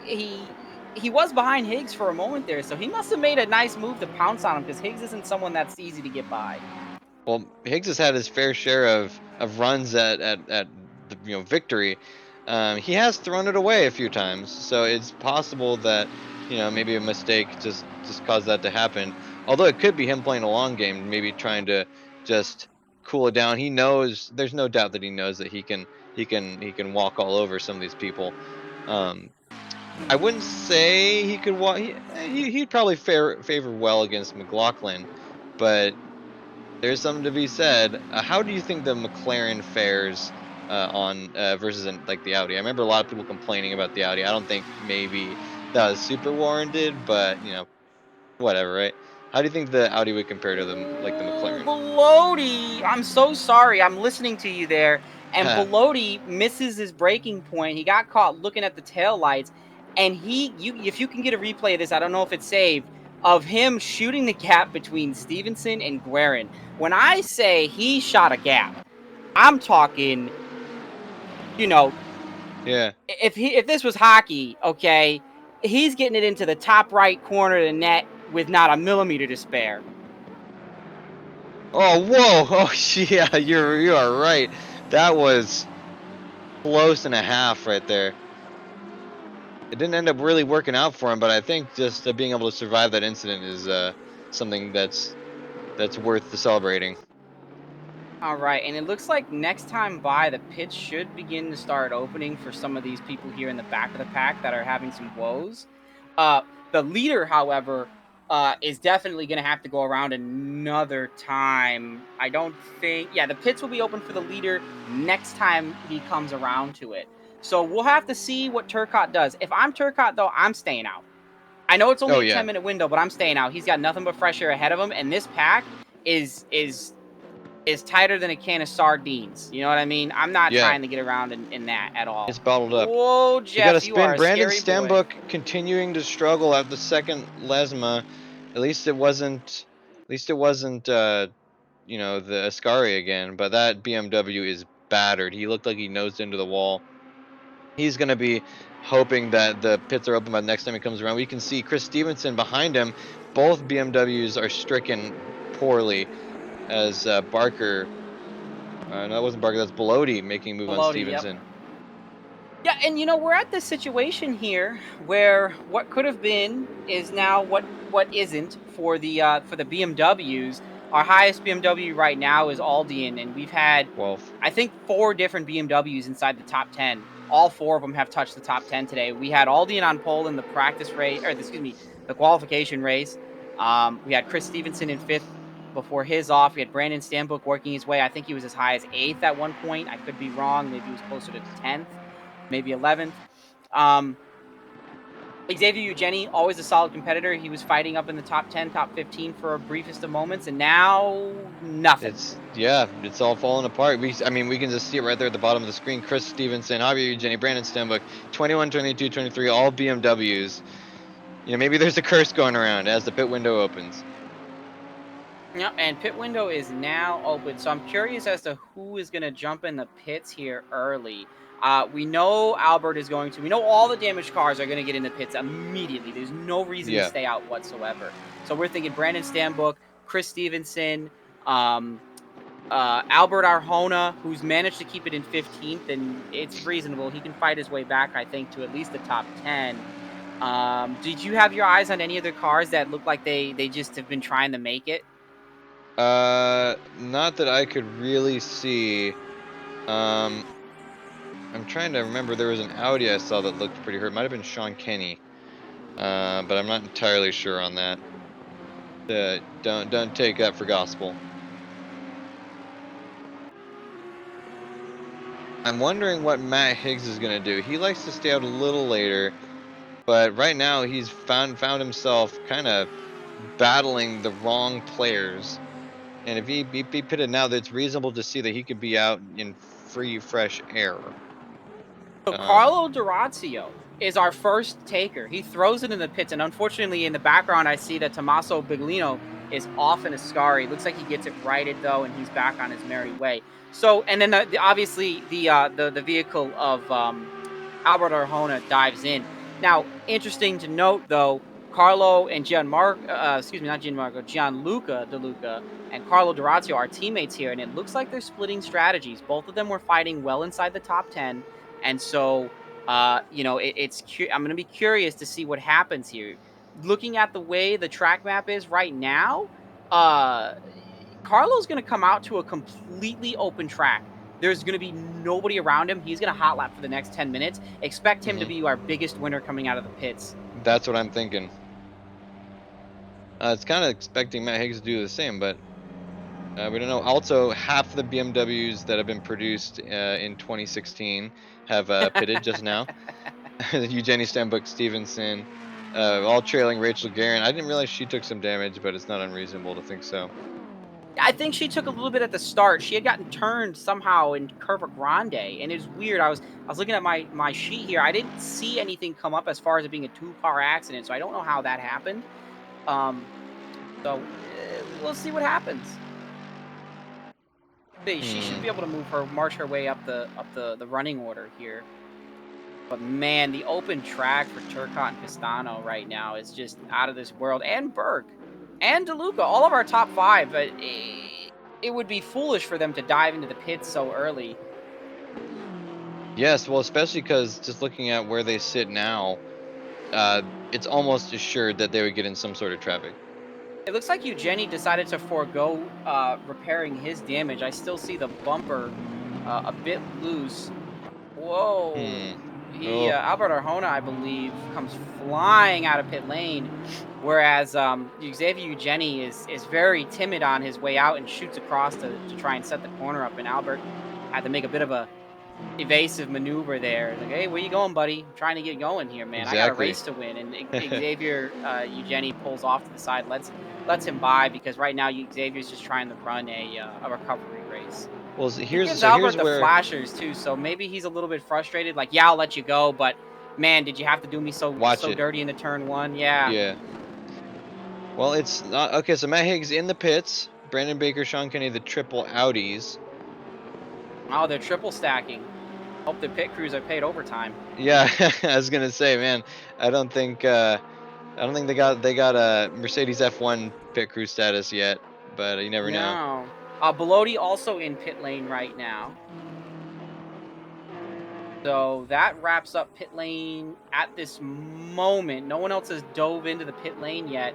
he was behind Higgs for a moment there, so he must have made a nice move to pounce on him because Higgs isn't someone that's easy to get by. Well, Higgs has had his fair share of runs at the, victory. He has thrown it away a few times, so it's possible that maybe a mistake just caused that to happen. Although it could be him playing a long game, maybe trying to just cool it down. He knows there's no doubt that he knows that he can walk all over some of these people. Um, I wouldn't say he could walk. He'd probably favor well against McLaughlin, but There's something to be said. How do you think the McLaren fares on versus like the Audi? I remember a lot of people complaining about the Audi. I don't think maybe that was super warranted, but whatever, right? How do you think the Audi would compare to the Ooh, McLaren? Belodi! I'm so sorry. I'm listening to you there. And Belodi misses his breaking point. He got caught looking at the tail lights. And if you can get a replay of this, I don't know if it's saved, of him shooting the gap between Stevenson and Guerin. When I say he shot a gap, I'm talking, you know, Yeah. if this was hockey, okay, he's getting it into the top right corner of the net with not a millimeter to spare. Oh, whoa! Oh, yeah. You are right. That was close and a half right there. It didn't end up really working out for him, but I think just being able to survive that incident is something that's worth the celebrating. All right, and it looks like next time by, the pits should begin to start opening for some of these people here in the back of the pack that are having some woes. Uh, the leader, however, is definitely going to have to go around another time. I don't think, yeah, the pits will be open for the leader next time he comes around to it. So we'll have to see what Turcotte does. If I'm Turcotte, though, I'm staying out. I know it's only Oh a yeah, 10-minute window, but I'm staying out. He's got nothing but fresh air ahead of him, and this pack is tighter than a can of sardines. You know what I mean? I'm not yeah. trying to get around in that at all. It's bottled up. Whoa, We got to Jeff, you are spin. a Brandon scary boy. Stanbook continuing to struggle at the second Lesma. At least it wasn't. At least it wasn't. The Ascari again. But that BMW is battered. He looked like he nosed into the wall. He's gonna be hoping that the pits are open by the next time he comes around. We can see Chris Stevenson behind him. Both BMWs are stricken poorly as Barker. No, that wasn't Barker. That's Belodi making a move on Belody, yep. Stevenson. Yeah, and we're at this situation here where what could have been is now what isn't for the BMWs. Our highest BMW right now is Aldian, and we've had 12th. I think 4 different BMWs inside the top 10. All 4 of them have touched the top 10 today. We had Aldian on pole in the practice race, or excuse me, the qualification race. We had Chris Stevenson in 5th before his off. We had Brandon Stanbook working his way. I think he was as high as 8th at one point. I could be wrong. Maybe he was closer to 10th, maybe 11th. Um, Xavier Eugeni, always a solid competitor. He was fighting up in the top 10, top 15 for a briefest of moments, and now nothing. It's all falling apart. I mean, we can just see it right there at the bottom of the screen. Chris Stevenson, Javier Eugeni, Brandon Stenbook, 21, 22, 23, all BMWs. Maybe there's a curse going around as the pit window opens. Yeah, and pit window is now open. So I'm curious as to who is going to jump in the pits here early. We know Albert is going to. We know all the damaged cars are going to get in the pits immediately. There's no reason to Yeah. stay out whatsoever. So we're thinking Brandon Stanbook, Chris Stevenson, Albert Arjona, who's managed to keep it in 15th, and it's reasonable. He can fight his way back, I think, to at least the top 10. Did you have your eyes on any other cars that look like they just have been trying to make it? Not that I could really see. Um, I'm trying to remember. There was an Audi I saw that looked pretty hurt. Might have been Sean Kenny. But I'm not entirely sure on that. Don't take that for gospel. I'm wondering what Matt Higgs is gonna do. He likes to stay out a little later, but right now he's found himself kind of battling the wrong players. And if he be pitted now, it's reasonable to see that he could be out in free, fresh air. So Um, Carlo Durazio is our first taker. He throws it in the pits, and unfortunately, in the background, I see that Tommaso Biglino is off in a Ascari. Looks like he gets it righted though, and he's back on his merry way. So, and then obviously the vehicle of Albert Arjona dives in. Now, interesting to note though, Carlo and Gianluca De Luca and Carlo Durazio are teammates here, and it looks like they're splitting strategies. Both of them were fighting well inside the top 10. And so, I'm going to be curious to see what happens here. Looking at the way the track map is right now, uh, Carlo's going to come out to a completely open track. There's going to be nobody around him. He's going to hot lap for the next 10 minutes. Expect him to mhm. be our biggest winner coming out of the pits. That's what I'm thinking. It's kind of expecting Matt Higgs to do the same, but We don't know. Also, half the BMWs that have been produced in 2016 have pitted just now. Eugenie Stenbuck Stevenson, all trailing Rachel Guerin. I didn't realize she took some damage, but it's not unreasonable to think so. I think she took a little bit at the start. She had gotten turned somehow in Curva Grande, and it was weird. I was looking at my sheet here. I didn't see anything come up as far as it being a 2-car accident, so I don't know how that happened. So we'll see what happens. She should be able to march her way up the running order here. But man, the open track for Turcotte and Pistano right now is just out of this world. And Berg and DeLuca, all of our top 5. But it would be foolish for them to dive into the pits so early. Yes, well, especially because just looking at where they sit now, it's almost assured that they would get in some sort of traffic. It looks like Eugenie decided to forego repairing his damage. I still see the bumper a bit loose. Whoa. Oh, Albert Arjona, I believe, comes flying out of pit lane, whereas Xavier Eugenie is very timid on his way out and shoots across to try and set the corner up, and Albert had to make a bit of a evasive maneuver there. Like, hey, where you going, buddy? I'm trying to get going here, man. I got a exactly. race to win. And Xavier Eugenie pulls off to the side, lets him by, because right now Xavier's just trying to run a recovery race. Well, He gives Albert the flashers too, so maybe he's a little bit frustrated. Like, yeah, I'll let you go, but man, did you have to do me so dirty into turn 1? Yeah. Yeah. Well, it's not okay. So Matt Higgs in the pits. Brandon Baker, Sean Kenny, the triple Audis. Oh, they're triple stacking. Hope the pit crews are paid overtime. Yeah, I was gonna say, man, I don't think they got a Mercedes F1 pit crew status yet, but you never know. No. Bellotti also in pit lane right now. So that wraps up pit lane at this moment. No one else has dove into the pit lane yet.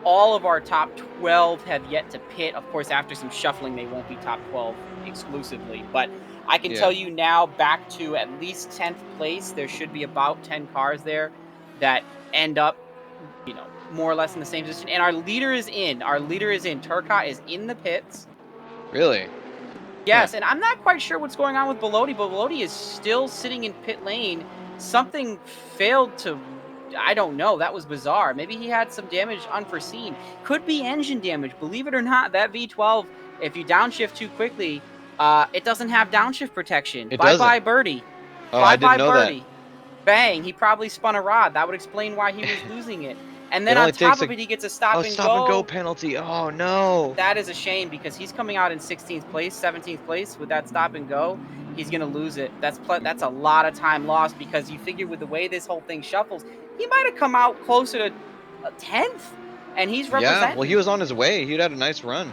All of our top 12 have yet to pit. Of course, after some shuffling, they won't be top 12 exclusively. But I can tell you now, back to at least 10th place, there should be about 10 cars there that end up, more or less in the same position. And our leader is in. Turcotte is in the pits. Really? Yes, and I'm not quite sure what's going on with Bellotti, but Bellotti is still sitting in pit lane. Something failed to, I don't know. That was bizarre. Maybe he had some damage unforeseen. Could be engine damage. Believe it or not, that V12, if you downshift too quickly, it doesn't have downshift protection. Bye-bye birdie. Oh, I didn't know birdie. Bang, he probably spun a rod. That would explain why he was losing it. And then on top of it, he gets a stop and go penalty. Oh no. That is a shame, because he's coming out in 16th place, 17th place with that stop and go. He's going to lose it. That's a lot of time lost, because you figure with the way this whole thing shuffles, he might have come out closer to 10th, and he's representing. Yeah, well, he was on his way. He'd had a nice run.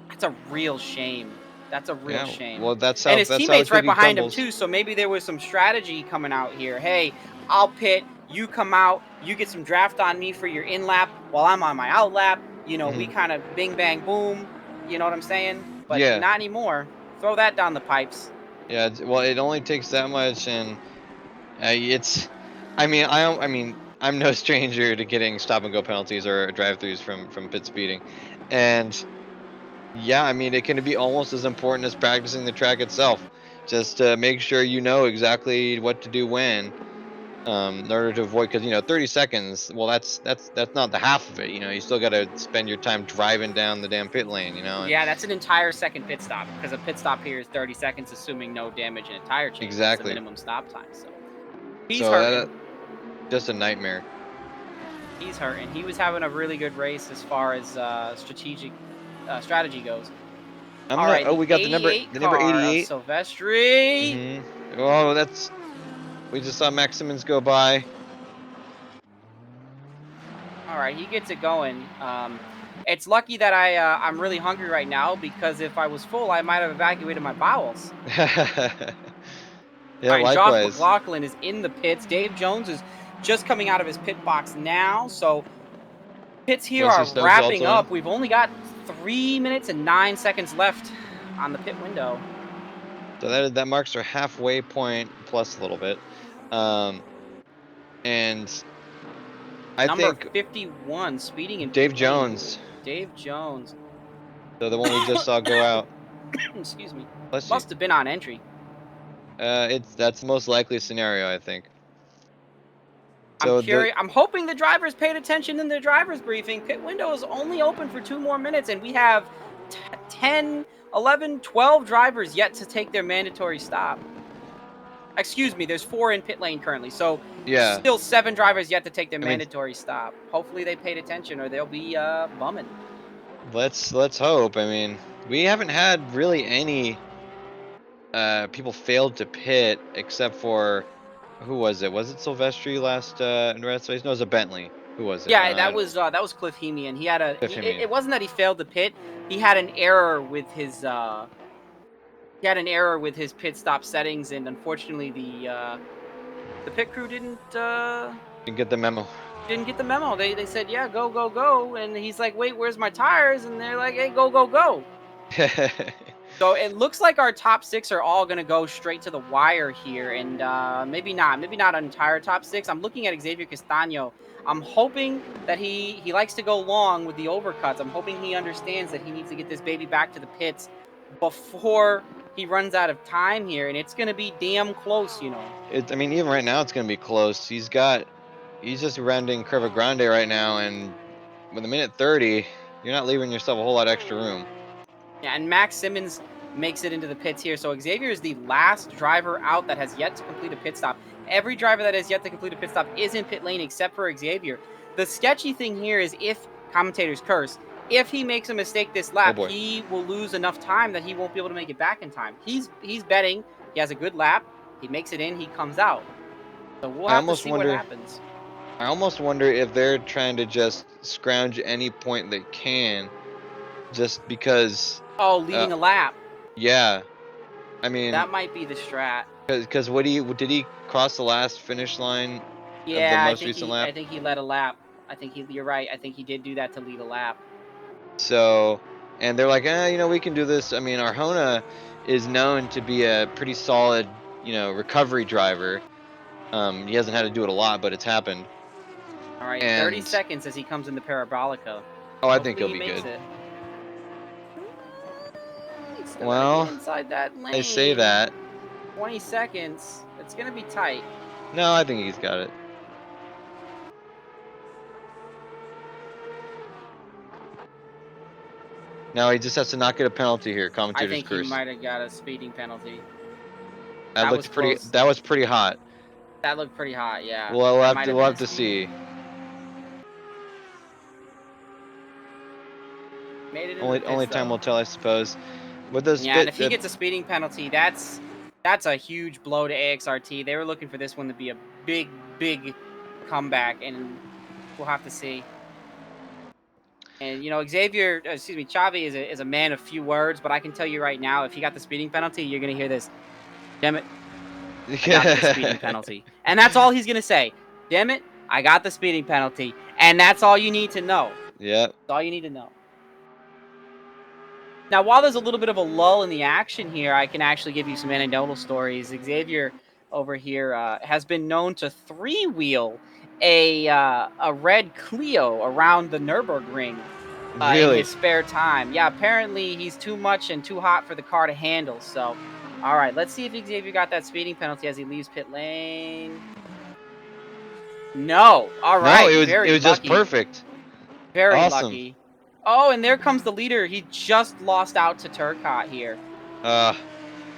That's a real shame. That's a real shame. Well, that's how. And his that's teammates how right behind him too. So maybe there was some strategy coming out here. Hey, I'll pit. You come out. You get some draft on me for your in lap while I'm on my out lap. We kind of bing bang boom. You know what I'm saying? But not anymore. Throw that down the pipes. Yeah. Well, it only takes that much, and it's. I mean, I'm no stranger to getting stop and go penalties or drive-throughs from pit speeding, and yeah, I mean, it can be almost as important as practicing the track itself. Just to make sure you know exactly what to do when, in order to avoid, because 30 seconds. Well, that's not the half of it. You still got to spend your time driving down the damn pit lane. Yeah, that's an entire second pit stop, because a pit stop here is 30 seconds, assuming no damage in a tire change. Exactly. That's the minimum stop time. So he's hurting. Just a nightmare. He's hurting. He was having a really good race as far as strategy goes. All right. Oh, we got the number 88. Silvestri. Oh, we just saw Max Simmons go by. All right, he gets it going. It's lucky that I'm really hungry right now, because if I was full, I might have evacuated my bowels. Yeah, right, likewise. Josh McLaughlin is in the pits. Dave Jones is just coming out of his pit box now, so pits here are wrapping up. We've only got 3 minutes and 9 seconds left on the pit window. So that marks our halfway point plus a little bit, and I Number think 51 speeding in Dave pit Jones. lane. Dave Jones. So the one we just saw go out. Excuse me. Bless you. Must have been on entry. That's the most likely scenario, I think. I'm curious. I'm hoping the drivers paid attention in their driver's briefing. Pit window is only open for 2 more minutes, and we have 10, 11, 12 drivers yet to take their mandatory stop. Excuse me, there's 4 in pit lane currently, so yeah, still 7 drivers yet to take their mandatory stop. Hopefully they paid attention, or they'll be bumming. Let's hope. I mean, we haven't had really any people failed to pit except for who was it? Was it Silvestri last in the rest race? No, it was a Bentley. Who was it? Yeah, that was Cliff Hemian. He had it wasn't that he failed to pit. He had an error with his pit stop settings, and unfortunately the pit crew didn't get the memo. Didn't get the memo. They said, yeah, go, go, go. And he's like, wait, where's my tires? And they're like, hey, go, go, go. So it looks like our top 6 are all going to go straight to the wire here. And maybe not an entire top 6. I'm looking at Xavier Castano. I'm hoping that he likes to go long with the overcuts. I'm hoping he understands that he needs to get this baby back to the pits before he runs out of time here. And it's going to be damn close, you know. I mean, even right now, it's going to be close. He's just rounding Curva Grande right now. And with a minute 30, you're not leaving yourself a whole lot of extra room. Yeah, and Max Simmons makes it into the pits here. So Xavier is the last driver out that has yet to complete a pit stop. Every driver that has yet to complete a pit stop is in pit lane except for Xavier. The sketchy thing here is if, commentators curse, if he makes a mistake this lap, he will lose enough time that he won't be able to make it back in time. He's betting he has a good lap. He makes it in, he comes out. So we'll have to see what happens. I almost wonder if they're trying to just scrounge any point they can just because... Oh, leading a lap. Yeah. I mean... That might be the strat. Because did he cross the last finish line of the most recent lap? I think he led a lap. You're right. I think he did do that to lead a lap. So, and they're like, we can do this. I mean, Arjona is known to be a pretty solid, recovery driver. He hasn't had to do it a lot, but it's happened. All right, 30 seconds as he comes in the Parabolica. Oh, I think he'll be good. He's still gonna be inside that lane. They say that. 20 seconds. It's going to be tight. No, I think he's got it. Now he just has to not get a penalty here. Commentators I think curse. He might have got a speeding penalty. That was pretty hot. That looked pretty hot, yeah. Well, we'll have to see. Made it only time will tell, I suppose. With those and if he gets a speeding penalty, that's a huge blow to AXRT. They were looking for this one to be a big, big comeback, and we'll have to see. And Xavi is a man of few words, but I can tell you right now, if he got the speeding penalty, you're gonna hear this. Damn it, I got the speeding penalty, and that's all he's gonna say. Damn it, I got the speeding penalty, and that's all you need to know. Yeah, that's all you need to know. Now, while there's a little bit of a lull in the action here, I can actually give you some anecdotal stories. Xavier over here has been known to 3-wheel a red Clio around the Nürburgring in his spare time. Yeah, apparently he's too much and too hot for the car to handle. So, all right, let's see if Xavier got that speeding penalty as he leaves pit lane. No. All right. No, it was just perfect. Very lucky. Oh, and there comes the leader. He just lost out to Turcotte here. And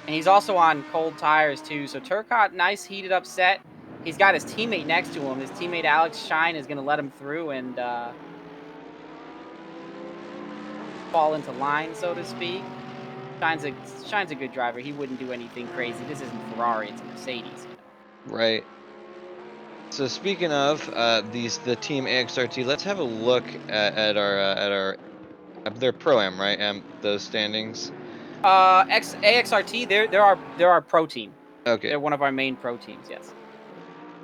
he's also on cold tires, too. So Turcotte, nice heated up set. He's got his teammate next to him. His teammate Alex Shine is going to let him through and fall into line, so to speak. Shine's a good driver. He wouldn't do anything crazy. This isn't Ferrari. It's a Mercedes. Right. So speaking of the team AXRT, let's have a look at their Pro-Am, right? Those standings. AXRT, they're our pro team. Okay. They're one of our main pro teams, yes.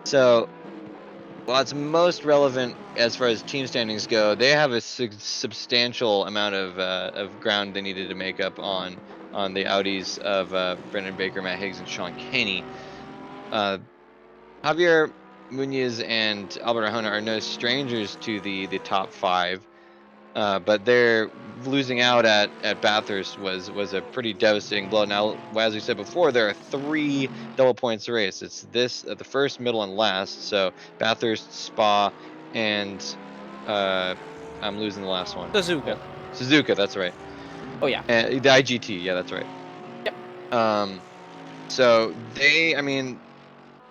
So, while it's most relevant as far as team standings go, they have a substantial amount of ground they needed to make up on the Audis of Brendan Baker, Matt Higgs, and Sean Kenny. Javier Munoz and Albert Arjona are no strangers to the top 5. But they're losing out at Bathurst was a pretty devastating blow. Now, as we said before, there are 3 double points race. It's this the first, middle, and last. So Bathurst, Spa, and I'm losing the last one. Suzuka. Suzuka, that's right. Oh yeah. And the IGT, yeah, that's right. Yep. So I mean,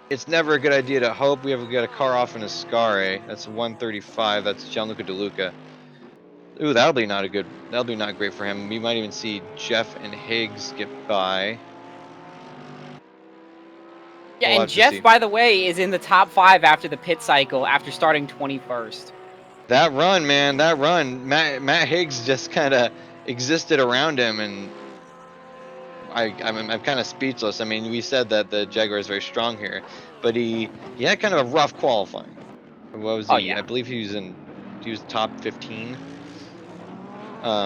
it's never a good idea to hope. We have got a car off in a Scare. That's 135. That's Gianluca De Luca. Ooh, that'll be not great for him. We might even see Jeff and Higgs get by. Yeah, We'll and have to Jeff, see. by the way, is in the top 5 after the pit cycle after starting 21st. That run, man, that run. Matt Higgs just kind of existed around him, and I'm kind of speechless. I mean, we said that the Jaguar is very strong here, but he had kind of a rough qualifying. What was Oh he? I yeah. believe he was top 15.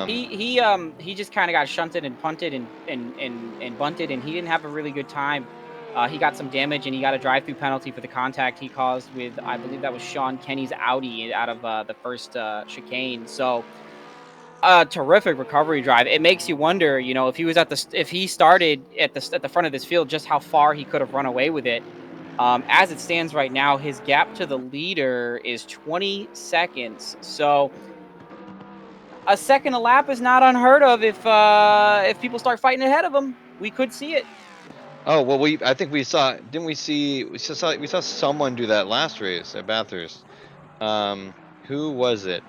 He just kind of got shunted and punted and bunted, and he didn't have a really good time. He got some damage, and he got a drive-through penalty for the contact he caused with, I believe that was Sean Kenny's Audi out of the first chicane. So, terrific recovery drive. It makes you wonder, if he started at the front of this field, just how far he could have run away with it. As it stands right now, his gap to the leader is 20 seconds. So a second a lap is not unheard of if people start fighting ahead of him. We could see it. Oh well, I think we saw. Didn't we see? We saw someone do that last race at Bathurst. Who was it?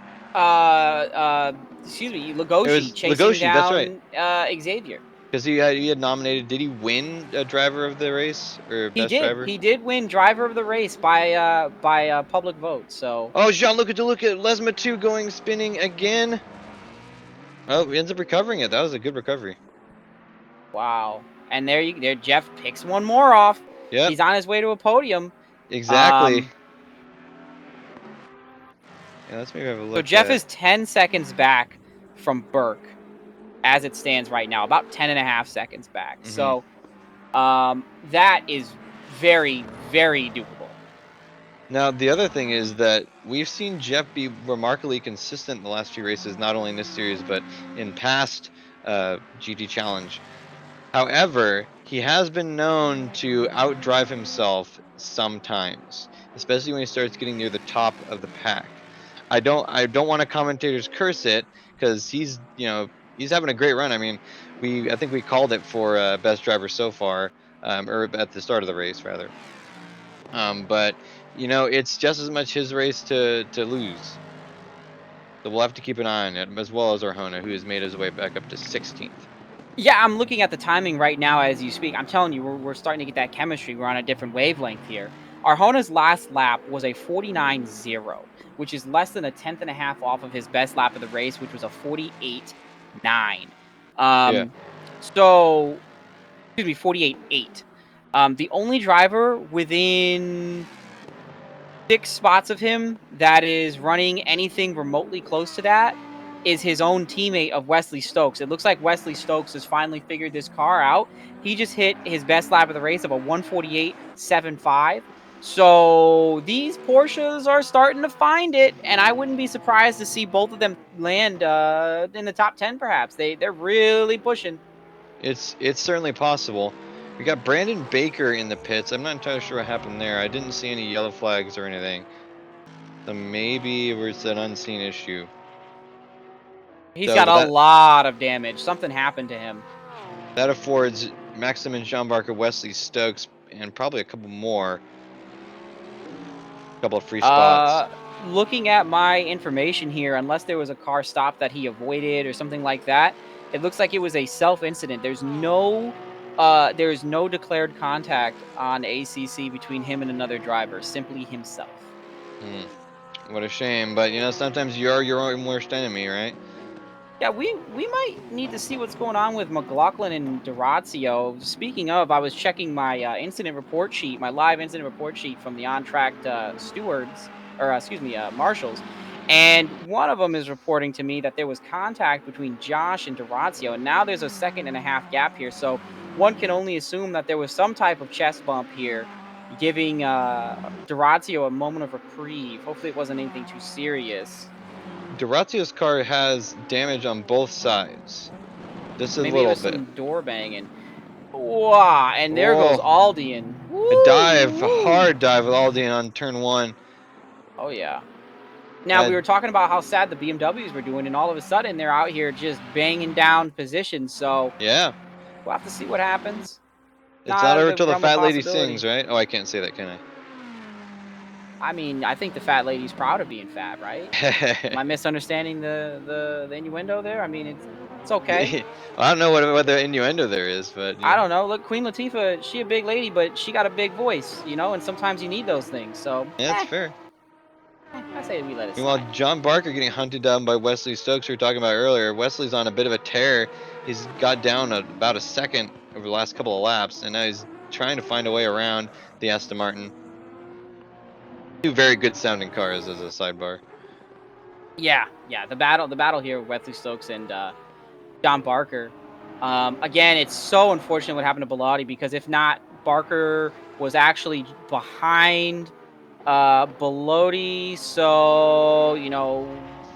Excuse me, It Lugosi was chasing Lugosi. That's right. down Xavier. Because he had nominated. Did he win a driver of the race or He best did. driver? He did win driver of the race by public vote. So Oh, Jean-Luc Deluca, Lesma 2 going spinning again. Oh, he ends up recovering it. That was a good recovery. wow. And there Jeff picks one more off. Yep. He's on his way to a podium. Exactly. Yeah, let's maybe have a So look Jeff at. is 10 seconds back from Burke as it stands right now, about 10 and a half seconds back. Mhm. So that is very, very doable. Now, the other thing is that we've seen Jeff be remarkably consistent in the last few races, not only in this series, but in past GT Challenge. However, he has been known to outdrive himself sometimes, especially when he starts getting near the top of the pack. I don't want to commentators curse it because he's having a great run. I mean, I think we called it for best driver so far, or at the start of the race rather. But it's just as much his race to lose. So we'll have to keep an eye on it, as well as Arjona, who has made his way back up to 16th. Yeah, I'm looking at the timing right now as you speak. I'm telling you, we're starting to get that chemistry. We're on a different wavelength here. Arjona's last lap was a 49.0, which is less than a tenth and a half off of his best lap of the race, which was a 48.9. Yeah. So, excuse me, 48.8. The only driver within 6 spots of him that is running anything remotely close to that is his own teammate of Wesley Stokes. It looks like Wesley Stokes has finally figured this car out. He just hit his best lap of the race of a 148.75. So these Porsches are starting to find it, and I wouldn't be surprised to see both of them land in the top 10 perhaps. They're really pushing. It's certainly possible. We got Brandon Baker in the pits. I'm not entirely sure what happened there. I didn't see any yellow flags or anything. So maybe it was an unseen issue. He's So got but a that lot of damage. Something happened to him. that affords Maximin Jean-Barker, Wesley Stokes, and probably a couple more. A couple of free spots. Looking at my information here, unless there was a car stop that he avoided or something like that, it looks like it was a self incident. There's no declared contact on ACC between him and another driver, simply himself. What a shame, but sometimes you're your own worst enemy, right? Yeah, we might need to see what's going on with McLaughlin and Durazio. Speaking of, I was checking my incident report sheet, my live incident report sheet from the on-track stewards, or excuse me, marshals, and one of them is reporting to me that there was contact between Josh and Durazio, and now there's a second and a half gap here. So one can only assume that there was some type of chest bump here, giving Durazio a moment of reprieve. Hopefully, it wasn't anything too serious. Durazio's car has damage on both sides. Just a Maybe it little was bit. some door banging. Wow, and there goes Oh, Aldian. a Woo, dive, a woo. hard dive with Aldian on turn 1. Oh yeah. Now we were talking about how sad the BMWs were doing, and all of a sudden they're out here just banging down positions. So Yeah. we'll have to see what happens. It's Not not out of over the till the realm of fat lady possibility. sings, right? Oh, I can't say that, can I mean, I think the fat lady's proud of being fat, right? Am I? I misunderstanding the innuendo there? I mean, it's okay. I don't know what the innuendo there is, but I don't know. Look, Queen Latifah, she a big lady, but she got a big voice, and sometimes you need those things. So, yeah, that's fair. I say we let it Meanwhile, slide. John Barker getting hunted down by Wesley Stokes, we were talking about earlier. Wesley's on a bit of a tear. He's got down about a second over the last couple of laps, and now he's trying to find a way around the Aston Martin. Two very good sounding cars as a sidebar. Yeah. The battle here with Wesley Stokes and John Barker. Again, it's so unfortunate what happened to Bilotti, because if not, Barker was actually behind Bilotti. So,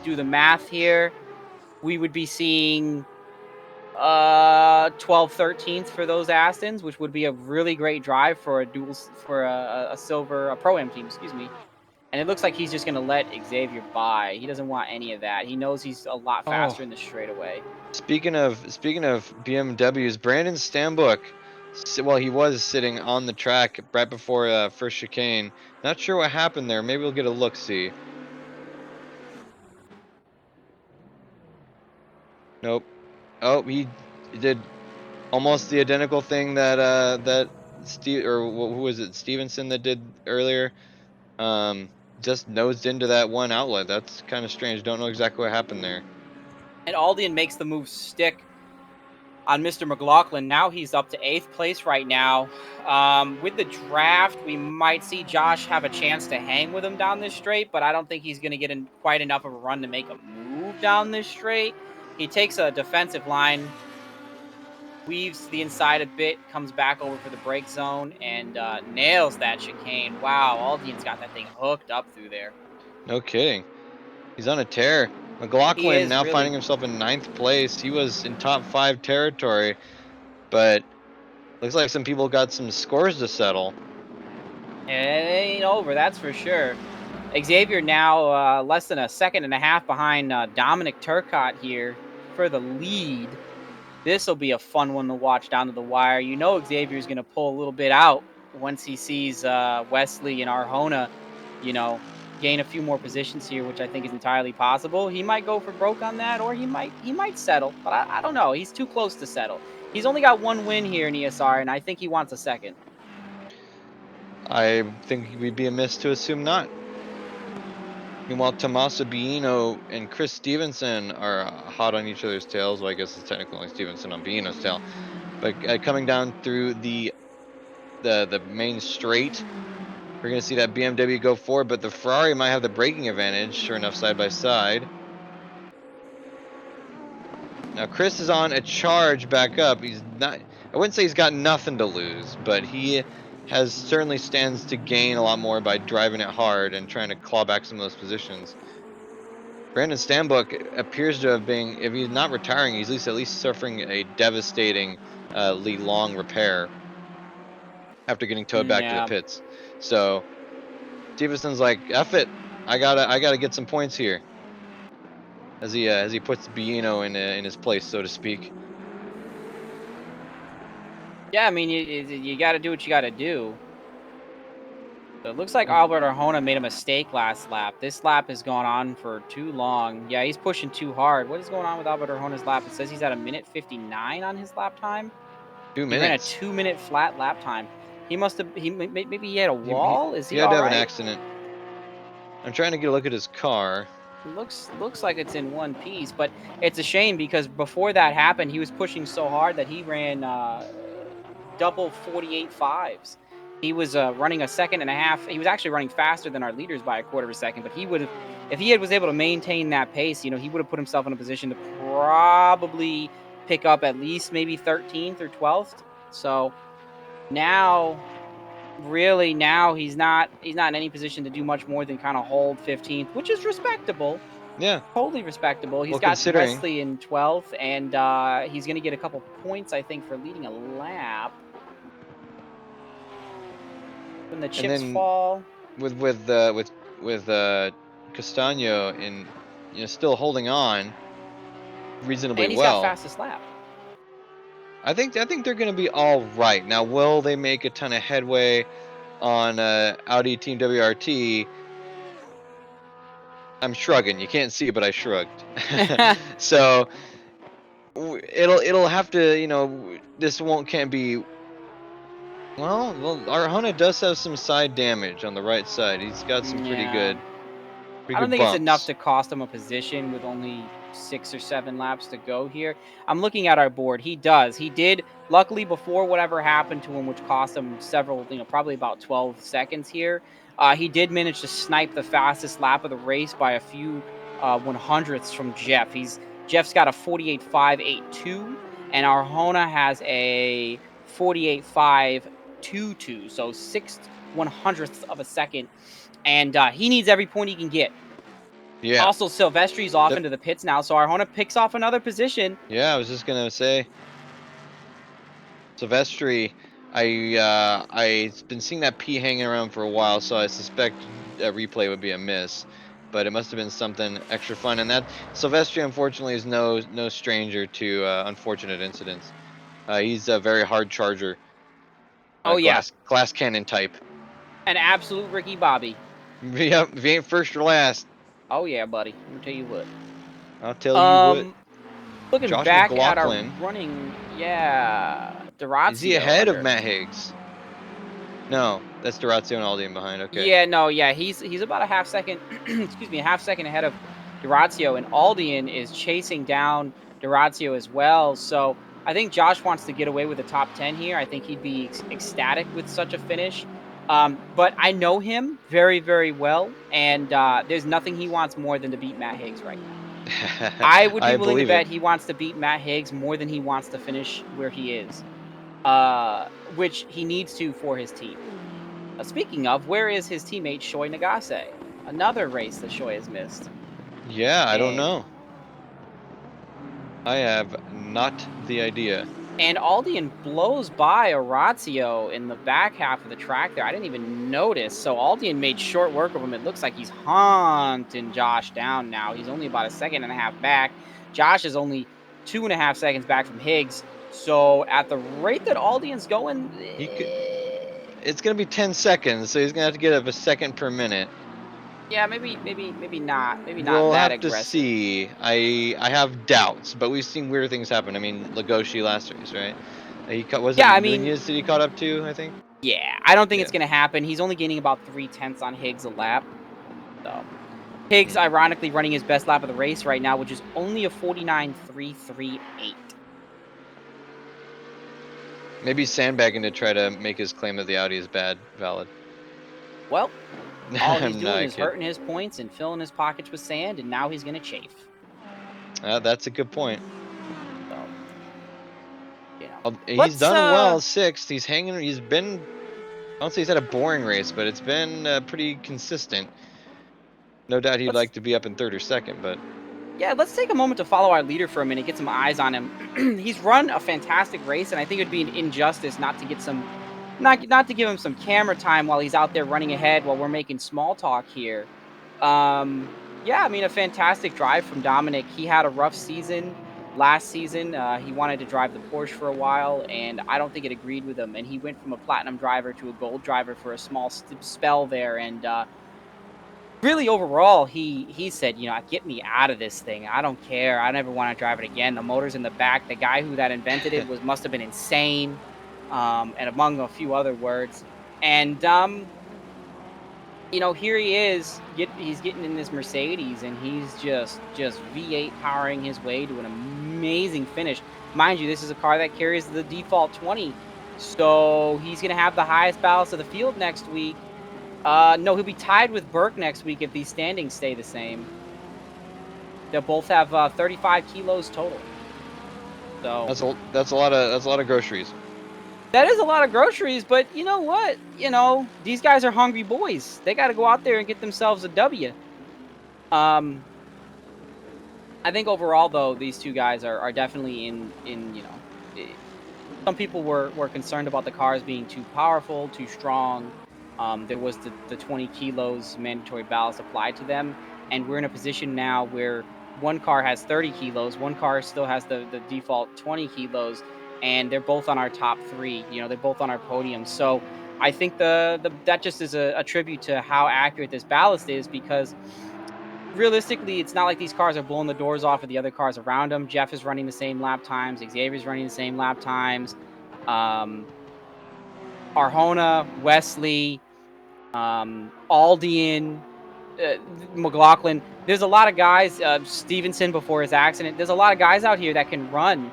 do the math here. We would be seeing 12 13th for those Astons, which would be a really great drive for a silver pro am team, excuse me. And it looks like he's just going to let Xavier by. He doesn't want any of that. He knows he's a lot Oh, faster in the straightaway. speaking of BMWs, Brandon Stambuk, well, he was sitting on the track right before first chicane. Not sure what happened there. Maybe we'll get a look see. Nope. Oh, he did almost the identical thing that Steve, or who was it, Stevenson, that did earlier. Just nosed into that one outlet. That's kind of strange. Don't know exactly what happened there. And Aldian makes the move stick on Mr. McLaughlin. Now he's up to 8th place right now. With the draft, we might see Josh have a chance to hang with him down this straight, but I don't think he's going to get in quite enough of a run to make a move down this straight. He takes a defensive line, weaves to the inside a bit, comes back over for the break zone, and nails that chicane. Wow, Aldian's got that thing hooked up through there. No kidding. He's on a tear. He McLaughlin is now really. finding himself in 9th place. He was in top 5 territory, but looks like some people got some scores to settle. It ain't over, that's for sure. Xavier now less than a second and a half behind Dominic Turcotte here for the lead. This will be a fun one to watch down to the wire. Xavier's going to pull a little bit out once he sees Wesley and Arjona, gain a few more positions here, which I think is entirely possible. He might go for broke on that, or he might settle, but I don't know. He's too close to settle. He's only got one win here in ESR, and I think he wants a second. I think we'd be amiss to assume not. Meanwhile, Tommaso Bino and Chris Stevenson are hot on each other's tails. Well, I guess it's technically Stevenson on Bino's tail. But coming down through the main straight, we're going to see that BMW go forward, but the Ferrari might have the braking advantage, sure enough, side by side. Now, Chris is on a charge back up. He's not, I wouldn't say he's got nothing to lose, but he has certainly stands to gain a lot more by driving it hard and trying to claw back some of those positions. Brandon Stambuk appears to have been, if he's not retiring, he's at least suffering a devastating long repair after getting towed back to the Yeah. pits. So Stevenson's like, F it. I gotta get some points here. As he puts Bino in his place, so to speak. Yeah, I mean, you got to do what you got to do. So it looks like Albert Arjona made a mistake last lap. This lap has gone on for too long. Yeah, he's pushing too hard. What is going on with Albert Arjona's lap? It says he's at a minute 59 on his lap time. 2 He ran a minutes. 2-minute flat lap time. He must have. Maybe he had a He, he, wall. Is he he had to all have an right? accident. I'm trying to get a look at his car. Looks like it's in one piece, but it's a shame because before that happened, he was pushing so hard that he ran double 48 fives. He was running a second and a half. He was actually running faster than our leaders by a quarter of a second, but he would have, if he was able to maintain that pace, he would have put himself in a position to probably pick up at least maybe 13th or 12th. So now, really, now he's not in any position to do much more than kind of hold 15th, which is respectable. Yeah. Totally respectable. He's Well, got considering. Wesley in 12th, and he's going to get a couple points, I think, for leading a lap. When the And chips then fall. with Castano in, still holding on reasonably And he's got well. fastest lap. I think they're going to be all right. Now, will they make a ton of headway on Audi Team WRT? I'm shrugging. You can't see, but I shrugged. So it'll have to, this can't be. Well, Arjona does have some side damage on the right side. He's got some pretty Yeah. good I don't think it's enough bumps. to cost him a position with only 6 or 7 laps to go here. I'm looking at our board. He does. He did, luckily, before whatever happened to him, which cost him several, probably about 12 seconds here, he did manage to snipe the fastest lap of the race by a few 100ths from Jeff. Jeff's got a 48.582, and Arjona has a 48.522, so 6/100ths of a second. And he needs every point he can get. Yeah. Also, Silvestri's off into the pits now, so Arjona picks off another position. Yeah, I was just gonna say, Silvestri. I've been seeing that P hanging around for a while, so I suspect a replay would be a miss. But it must have been something extra fun, and that Silvestri, unfortunately, is no stranger to unfortunate incidents. He's a very hard charger, Oh, yeah. glass cannon type. An absolute Ricky Bobby. Yep, if you ain't first or last, Oh, yeah, buddy. Let me tell you what. I'll tell you what. Looking Josh back at our McLaughlin, running, yeah, is he Durazio ahead of under. Matt Higgs? No, that's Durazio and Aldian behind. Okay. Yeah, no, yeah, he's about a half second, excuse me, a half second ahead of Durazio, and Aldian is chasing down Durazio as well. So I think Josh wants to get away with a top 10 here. I think he'd be ecstatic with such a finish. But I know him very, very well, and there's nothing he wants more than to beat Matt Higgs right now. I would be I willing to believe it. bet he wants to beat Matt Higgs more than he wants to finish where he is, which he needs to for his team. Speaking of, where is his teammate Shoei Nagase? Another race that Shoei has missed. Yeah, I don't And, know. I have not the idea. and Aldian blows by Orazio in the back half of the track there. I didn't even notice. So Aldian made short work of him. It looks like he's hunting Josh down now. He's only about a second and a half back. Josh is only 2.5 seconds back from Higgs. So at the rate that Aldian's going, He could. It's gonna be 10 seconds, so he's gonna have to get up a second per minute. yeah, maybe not. Maybe not We'll that have to aggressive. see. I have doubts, but we've seen weird things happen. I mean, Legoshi last race, right? Was it Yeah, I mean, Nunez that he caught up to? I think. yeah, I don't think Yeah. it's going to happen. He's only gaining about 3/10 on Higgs a lap. So Higgs, Hmm. ironically, running his best lap of the race right now, which is only a 49.338. Maybe sandbagging to try to make his claim that the Audi is valid. Well, all he's No, doing I is kid. hurting his points and filling his pockets with sand, and now he's going to chafe. That's a good point. So, He's let's done well, sixth. He's hanging. He's been. I don't say he's had a boring race, but it's been pretty consistent. No doubt he'd let's like to be up in third or second, but yeah, let's take a moment to follow our leader for a minute, get some eyes on him. He's run a fantastic race, and I think it'd be an injustice not to get some, not to give him some camera time while he's out there running ahead while we're making small talk here. Yeah, I mean, a fantastic drive from Dominic. He had a rough season last season. He wanted to drive the Porsche for a while, and I don't think it agreed with him. And he went from a platinum driver to a gold driver for a small spell there, and really overall he said, get me out of this thing. I don't care. I never want to drive it again. The motor's in the back. The guy who that invented it must have been insane, and among a few other words. And here he is. He's getting in this Mercedes, and he's just V8 powering his way to an amazing finish. Mind you, this is a car that carries the default 20, so he's gonna have the highest balance of the field next week. No, he'll be tied with Burke next week if these standings stay the same. They'll both have 35 kilos total. So that's a lot of groceries. that is a lot of groceries, but you know what? These guys are hungry boys. They got to go out there and get themselves a W. I think overall, though, these two guys are definitely in some people were concerned about the cars being too powerful, too strong. There was the 20 kilos mandatory ballast applied to them, and we're in a position now where one car has 30 kilos, one car still has the default 20 kilos, and they're both on our top three. They're both on our podium. So I think that just is a tribute to how accurate this ballast is, because realistically, it's not like these cars are blowing the doors off of the other cars around them. Jeff is running the same lap times. Xavier's running the same lap times. Um, Arjona, Wesley, Aldian, McLaughlin. There's a lot of guys. Stevenson before his accident. There's a lot of guys out here that can run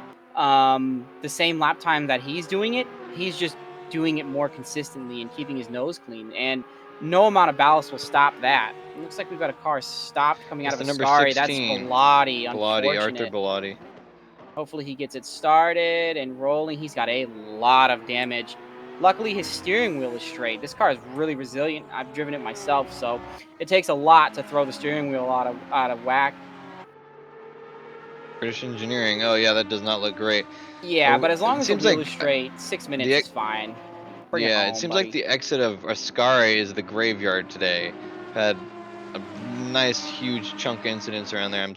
the same lap time that he's doing it. He's just doing it more consistently and keeping his nose clean. And no amount of ballast will stop that. It looks like we've got a car stopped coming out It's of the a number Ascari. That's 16. Bellotti. Bellotti, Arthur Unfortunate. Bellotti. Hopefully he gets it started and rolling. He's got a lot of damage. Luckily, his steering wheel is straight. This car is really resilient. I've driven it myself, so it takes a lot to throw the steering wheel out of whack. British Engineering. Oh yeah, that does not look great. Yeah, but as long It as the seems wheel like is straight, 6 minutes the is fine. Bring it yeah, it home, seems like buddy. the exit of Ascari is the graveyard today. Had a nice huge chunk of incidents around there.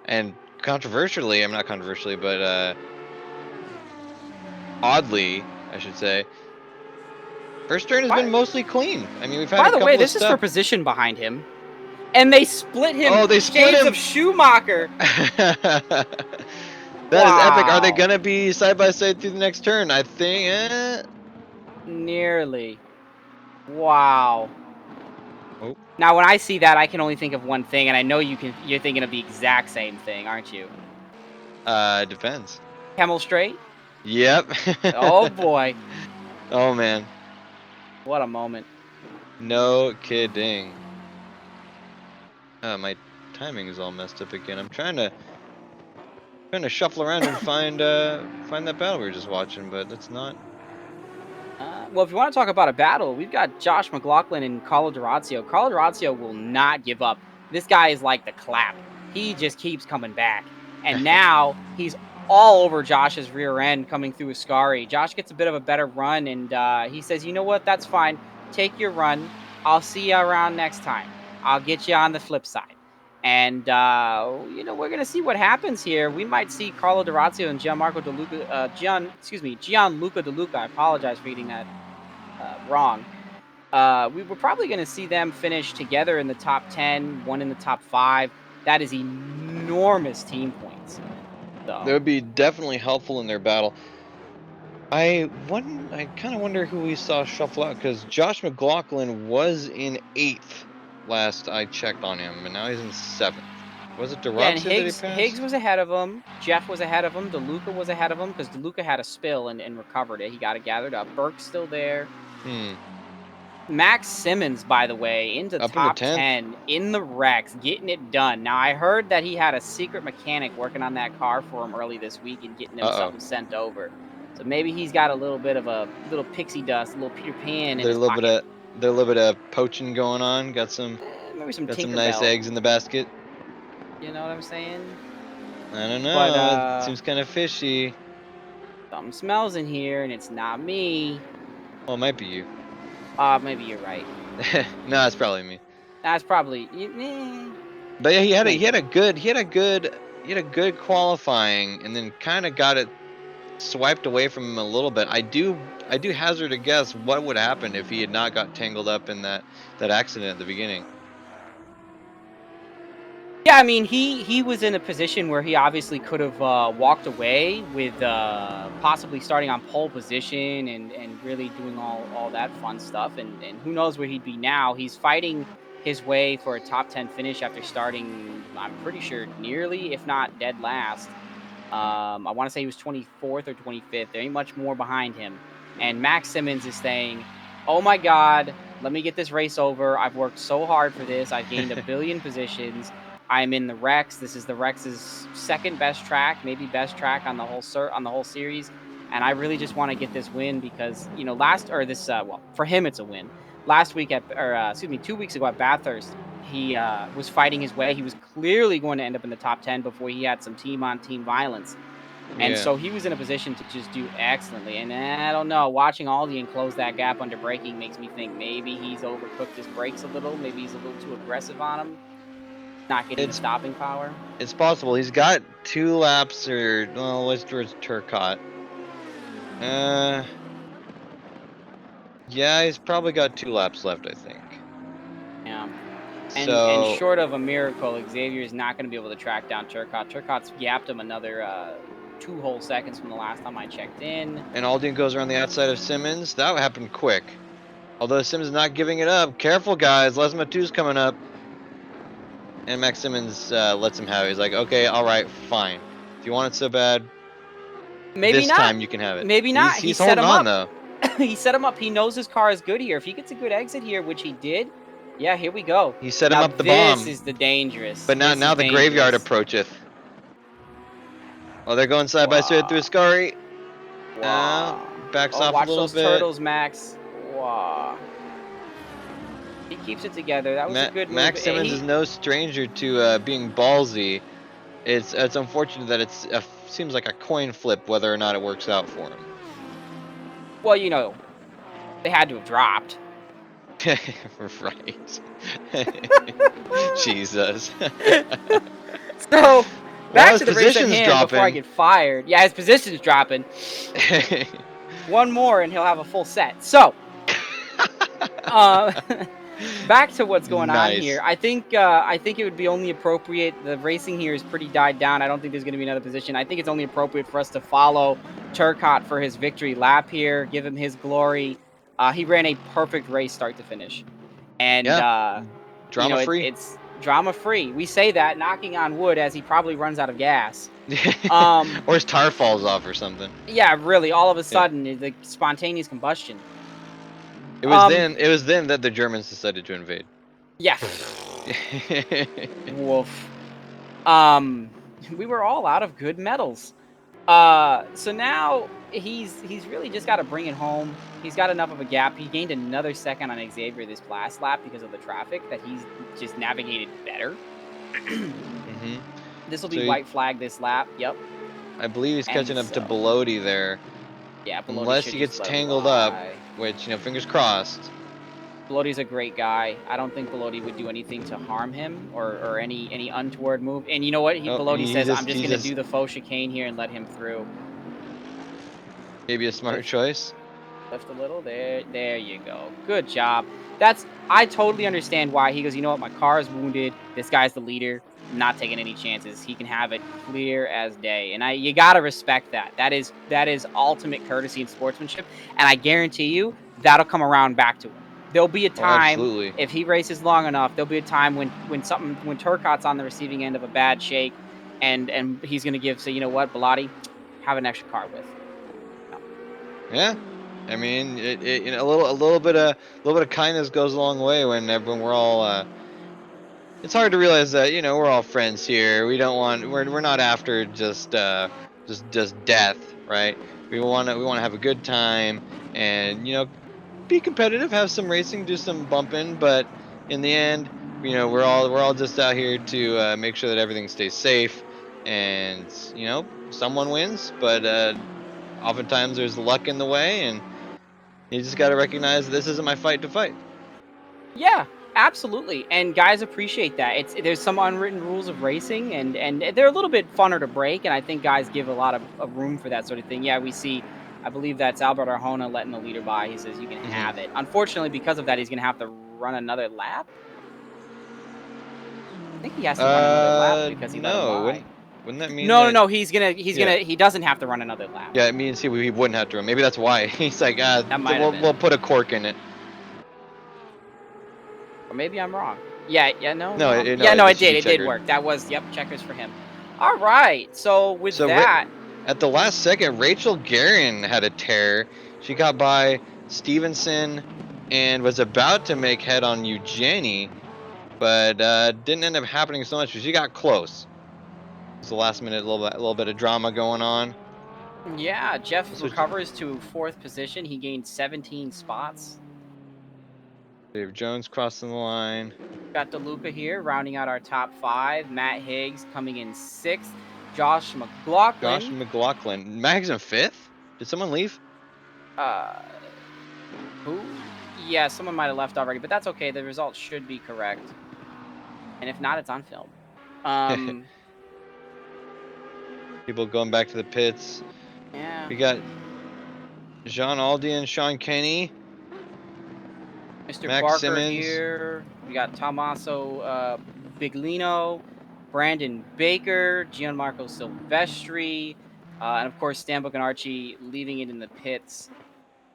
And controversially, I'm not controversially, but oddly, I should say, first turn has been mostly clean. I mean, we've had By a the way, couple of this is for stuff. position behind him. And they split him. Oh, they split Shades him. of Schumacher. That is epic. Are they Wow. gonna be side by side through the next turn? I think. Nearly. Wow. Oh, Now, when I see that, I can only think of one thing, and I know you're thinking of the exact same thing, aren't you? depends. Camel straight? Yep. Oh boy. Oh man. What a moment. No kidding. My timing is all messed up again. I'm trying to shuffle around and find that battle we were just watching, but that's not. Well, if you want to talk about a battle, we've got Josh McLaughlin and Carlo Durazio. Carlo Durazio will not give up. This guy is like the clap. He just keeps coming back. And now he's all over Josh's rear end coming through Ascari. Josh gets a bit of a better run, and he says, you know what? That's fine. Take your run. I'll see you around next time. I'll get you on the flip side. And, we're going to see what happens here. We might see Carlo Durazio and Gianluca De Luca. I apologize for getting that wrong. We were probably going to see them finish together in the top 10, one in the top 5. That is enormous team points. That So, would be definitely helpful in their battle. I kind of wonder who we saw shuffle out, because Josh McLaughlin was in 8th last I checked on him, and now he's in 7th. Was it yeah, and Durazio that he Higgs passed? was ahead of him. Jeff was ahead of him. DeLuca was ahead of him because DeLuca had a spill and recovered it. He got it gathered up. Burke's still there. Max Simmons, by the way, into Up into top 10th. 10 in the Rex, getting it done. Now, I heard that he had a secret mechanic working on that car for him early this week and getting him something sent over. So maybe he's got a little bit of a little pixie dust, a little Peter Pan in There's his a little pocket. bit of poaching going on. Got some Maybe some nice Tinkerbell. eggs in the basket. You know what I'm saying? I don't But know. It seems kind of fishy. something smells in here, and it's not me. Well, it might be you. Maybe you're right. No, it's probably me. That's probably. But yeah, Maybe. he had a good qualifying, and then kind of got it swiped away from him a little bit. I do hazard a guess what would happen if he had not got tangled up in that accident at the beginning. Yeah, I mean, he was in a position where he obviously could have walked away with possibly starting on pole position and really doing all that fun stuff. And who knows where he'd be now. He's fighting his way for a top 10 finish after starting, I'm pretty sure, nearly, if not dead last. I want to say he was 24th or 25th. There ain't much more behind him. And Max Simmons is saying, oh my God, let me get this race over. I've worked so hard for this. I've gained a billion positions. I'm in the Rex. This is the Rex's second best track, maybe best track on the whole series. And I really just want to get this win because, for him, it's a win. Last week 2 weeks ago at Bathurst, he was fighting his way. He was clearly going to end up in the top 10 before he had some team-on-team violence. And Yeah. so he was in a position to just do excellently. And I don't know, watching Aldian close that gap under braking makes me think maybe he's overcooked his brakes a little. Maybe he's a little too aggressive on them, not getting the stopping power. It's possible. He's got 2 laps, or well, where's Turcotte? Yeah, he's probably got 2 laps left, I think. Yeah. And So short of a miracle, Xavier is not going to be able to track down Turcotte. Turcotte's yapped him another 2 whole seconds from the last time I checked in. and Aldian goes around the outside of Simmons. That happened quick. Although Simmons is not giving it up. Careful, guys. Lesma 2's coming up. And Max Simmons lets him have it. He's like, okay, all right, fine. If you want it so bad, Maybe this not. time you can have it. Maybe not. He's set holding him on, up. though. He set him up. He knows his car is good here. If he gets a good exit here, which he did, yeah, here we go. He set him Now up the bomb. This is the dangerous. But now the dangerous. graveyard approacheth. Oh, they're going side by side through Scary. Wow. Backs off a watch little those bit. Turtles, Max. Wow. He keeps it together. That was a good move. Max Simmons is no stranger to being ballsy. It's unfortunate that it's seems like a coin flip whether or not it works out for him. Well, you know, they had to have dropped. Right. Jesus. So, back to the race at position's hand dropping. before I get fired. Yeah, his position's dropping. One more and he'll have a full set. So, back to what's going on here. I think it would be only appropriate. The racing here is pretty died down. I don't think there's going to be another position. I think it's only appropriate for us to follow Turcotte for his victory lap here. Give him his glory. He ran a perfect race start to finish. And drama free. It's drama free. We say that knocking on wood as he probably runs out of gas. Or his tire falls off or something. Yeah, really. All of a sudden, the spontaneous combustion. It was then that the Germans decided to invade. Yeah. Woof. We were all out of good medals. So now he's really just got to bring it home. He's got enough of a gap. He gained another second on Xavier this last lap because of the traffic that he's just navigated better. This will be white flag this lap. Yep. I believe he's catching up to Bellotti there. Yeah, Bellotti unless he gets tangled up, which, fingers crossed. Bellotti's a great guy. I don't think Bellotti would do anything to harm him or any untoward move. And you know what? Bellotti says, I'm just going to do the faux chicane here and let him through. Maybe a smart choice. Lift a little. There you go. Good job. I totally understand why. He goes, you know what? My car is wounded. This guy's the leader. I'm not taking any chances. He can have it clear as day. And you got to respect that. That is ultimate courtesy and sportsmanship. And I guarantee you that'll come around back to him. There'll be a time, if he races long enough, there'll be a time when Turcotte's on the receiving end of a bad shake, and he's going to say, you know what, Bellotti, have an extra car with. No. Yeah, I mean, a little bit of kindness goes a long way when we're all. It's hard to realize that we're all friends here. We're not after just death, right? We want to have a good time and be competitive, have some racing, do some bumping, but in the end, we're all just out here to make sure that everything stays safe, and someone wins, but oftentimes there's luck in the way, and you just got to recognize that this isn't my fight to fight. Yeah, absolutely, and guys appreciate that. There's some unwritten rules of racing, and they're a little bit funner to break, and I think guys give a lot of room for that sort of thing. Yeah, we see. I believe that's Albert Arjona letting the leader by. He says you can have it. Unfortunately, because of that, he's going to have to run another lap. I think he has to run another lap because he let him by. Wouldn't that mean? No. He doesn't have to run another lap. Yeah, it means he wouldn't have to run. Maybe that's why he's like, we'll put a cork in it. Or maybe I'm wrong. Yeah, no. It did work. That was checkers for him. All right. So with that. At the last second, Rachel Guerin had a tear. She got by Stevenson and was about to make head on Eugenie, but didn't end up happening so much. But she got close. It was the last minute, a little bit of drama going on. Yeah, Jeff recovers to 4th position. He gained 17 spots. Dave Jones crossing the line. Got DeLuca here, rounding out our top 5. Matt Higgs coming in 6th. Josh McLaughlin. Josh McLaughlin. Mags in 5th? Did someone leave? Who? Yeah, someone might have left already, but that's okay. The results should be correct. And if not, it's on film. People going back to the pits. Yeah. We got Jean Aldian, Sean Kenny, Mr. Max Barker Simmons. here. We got Tommaso Biglino, Brandon Baker, Gianmarco Silvestri, and of course Stanbook and Archie leaving it in the pits.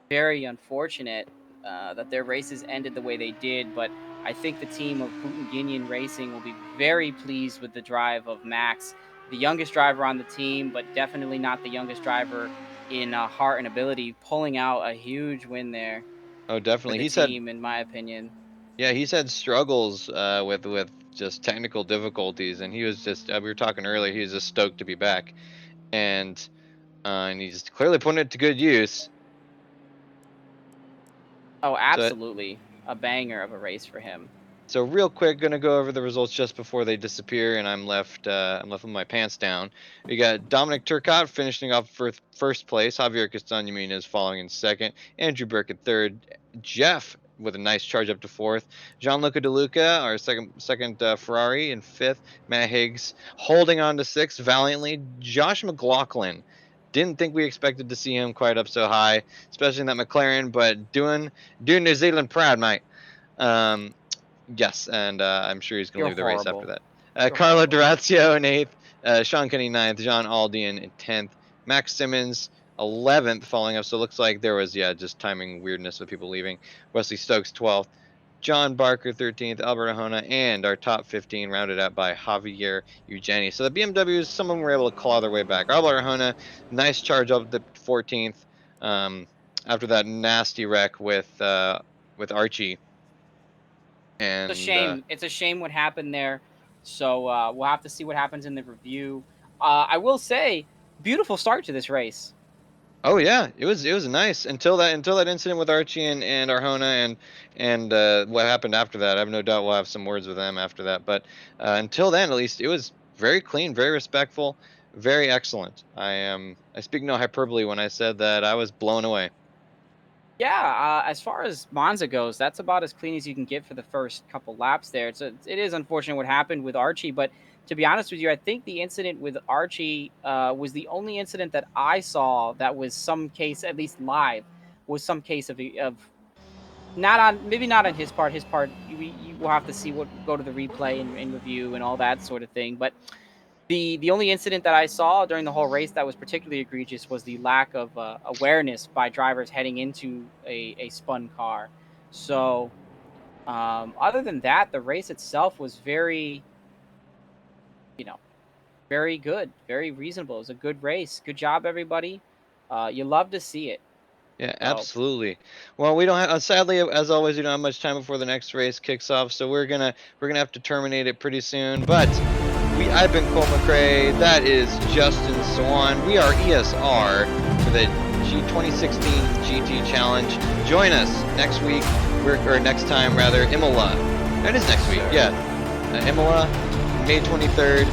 Very unfortunate that their races ended the way they did, but I think the team of Butenginian Racing will be very pleased with the drive of Max, the youngest driver on the team, but definitely not the youngest driver in heart and ability, pulling out a huge win there Oh, for definitely. the He's had team, in my opinion. he's had struggles with just technical difficulties, and he was just we were talking earlier. He was just stoked to be back, and he's clearly putting it to good use. Oh, So absolutely. A banger of a race for him. So real quick, gonna go over the results just before they disappear, and I'm left with my pants down. We got Dominic Turcotte finishing off for first place. Javier Castaño following in second. Andrew Burke in third. Jeff with a nice charge up to fourth. Gianluca De Luca, our second Ferrari, in fifth. Matt Higgs holding on to sixth valiantly. Josh McLaughlin. Didn't think we expected to see him quite up so high, especially in that McLaren, but doing New Zealand proud, mate. Um, Yes, and I'm sure he's going to You're leave the race after horrible. that. You're Carlo horrible. Durazio in 8th, Sean Kenny 9th, John Aldian in 10th, Max Simmons 11th, following up. So it looks like there was, just timing weirdness with people leaving. Wesley Stokes 12th, John Barker 13th, Albert Ahona, and our top 15 rounded out by Javier Eugeni. So the BMWs, some of them were able to claw their way back. Albert Ahona, nice charge up to 14th after that nasty wreck with Archie. It's a And shame. It's a shame what happened there. So we'll have to see what happens in the review. I will say, beautiful start to this race. Oh yeah, it was nice until that incident with Archie and Arjona and what happened after that. I have no doubt we'll have some words with them after that. But until then, at least, it was very clean, very respectful, very excellent. I speak no hyperbole when I said that I was blown away. Yeah, as far as Monza goes, that's about as clean as you can get for the first couple laps there. It is unfortunate what happened with Archie, but to be honest with you, I think the incident with Archie was the only incident that I saw that was some case, at least live, was some case of not on, maybe not on his part. His part, you will have to see go to the replay and review and all that sort of thing. But the only incident that I saw during the whole race that was particularly egregious was the lack of awareness by drivers heading into a spun car. So, other than that, the race itself was very, very good, very reasonable. It was a good race. Good job, everybody. You love to see it. Yeah, So, absolutely. Well, we don't have, sadly, as always, we don't have much time before the next race kicks off, so we're gonna have to terminate it pretty soon. But I've been Cole McCray. That is Justin Swan. We are ESR for the 2016 GT Challenge. Join us next week, or next time rather, Imola. That is next week. Yeah, Imola, May 23rd.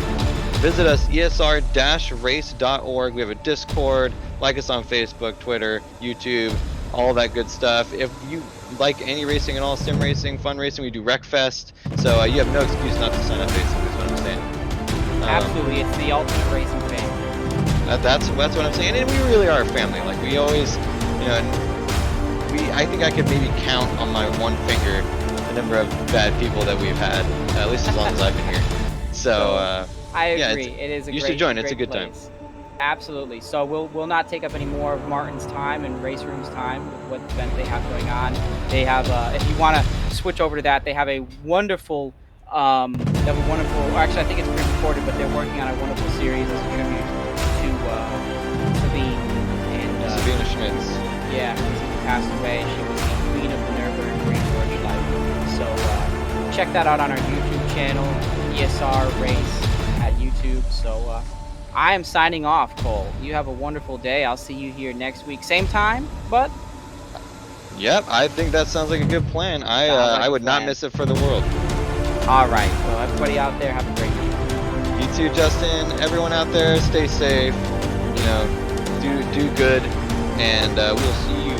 Visit us, esr-race.org. We have a Discord. Like us on Facebook, Twitter, YouTube, all that good stuff. If you like any racing at all, sim racing, fun racing, we do Wreckfest. So you have no excuse not to sign up, basically, is what I'm saying. absolutely, it's the ultimate racing thing. That's what I'm saying. And we really are a family. Like, we always, I think I could maybe count on my one finger the number of bad people that we've had, at least as long as I've been here. So, I agree. Yeah, it is a you great, should join. It's a great good time. place. Absolutely. So we'll not take up any more of Martin's time and Race Room's time with what event they have going on. They have, if you want to switch over to that, they have a wonderful, actually I think it's pre-recorded, but they're working on a wonderful series as a tribute to Sabine. And Sabina Schmitz. Yeah, who recently passed away. She was the queen of the Nürburgring Torchlight. So check that out on our YouTube channel, ESR Race at YouTube. So I am signing off, Cole. You have a wonderful day. I'll see you here next week. Same time, but Yep, I think that sounds like a good plan. Sounds like I a would not plan. miss it for the world. All right. So everybody out there, have a great day. You too, Justin. Everyone out there, stay safe. You know, do good, and we'll see you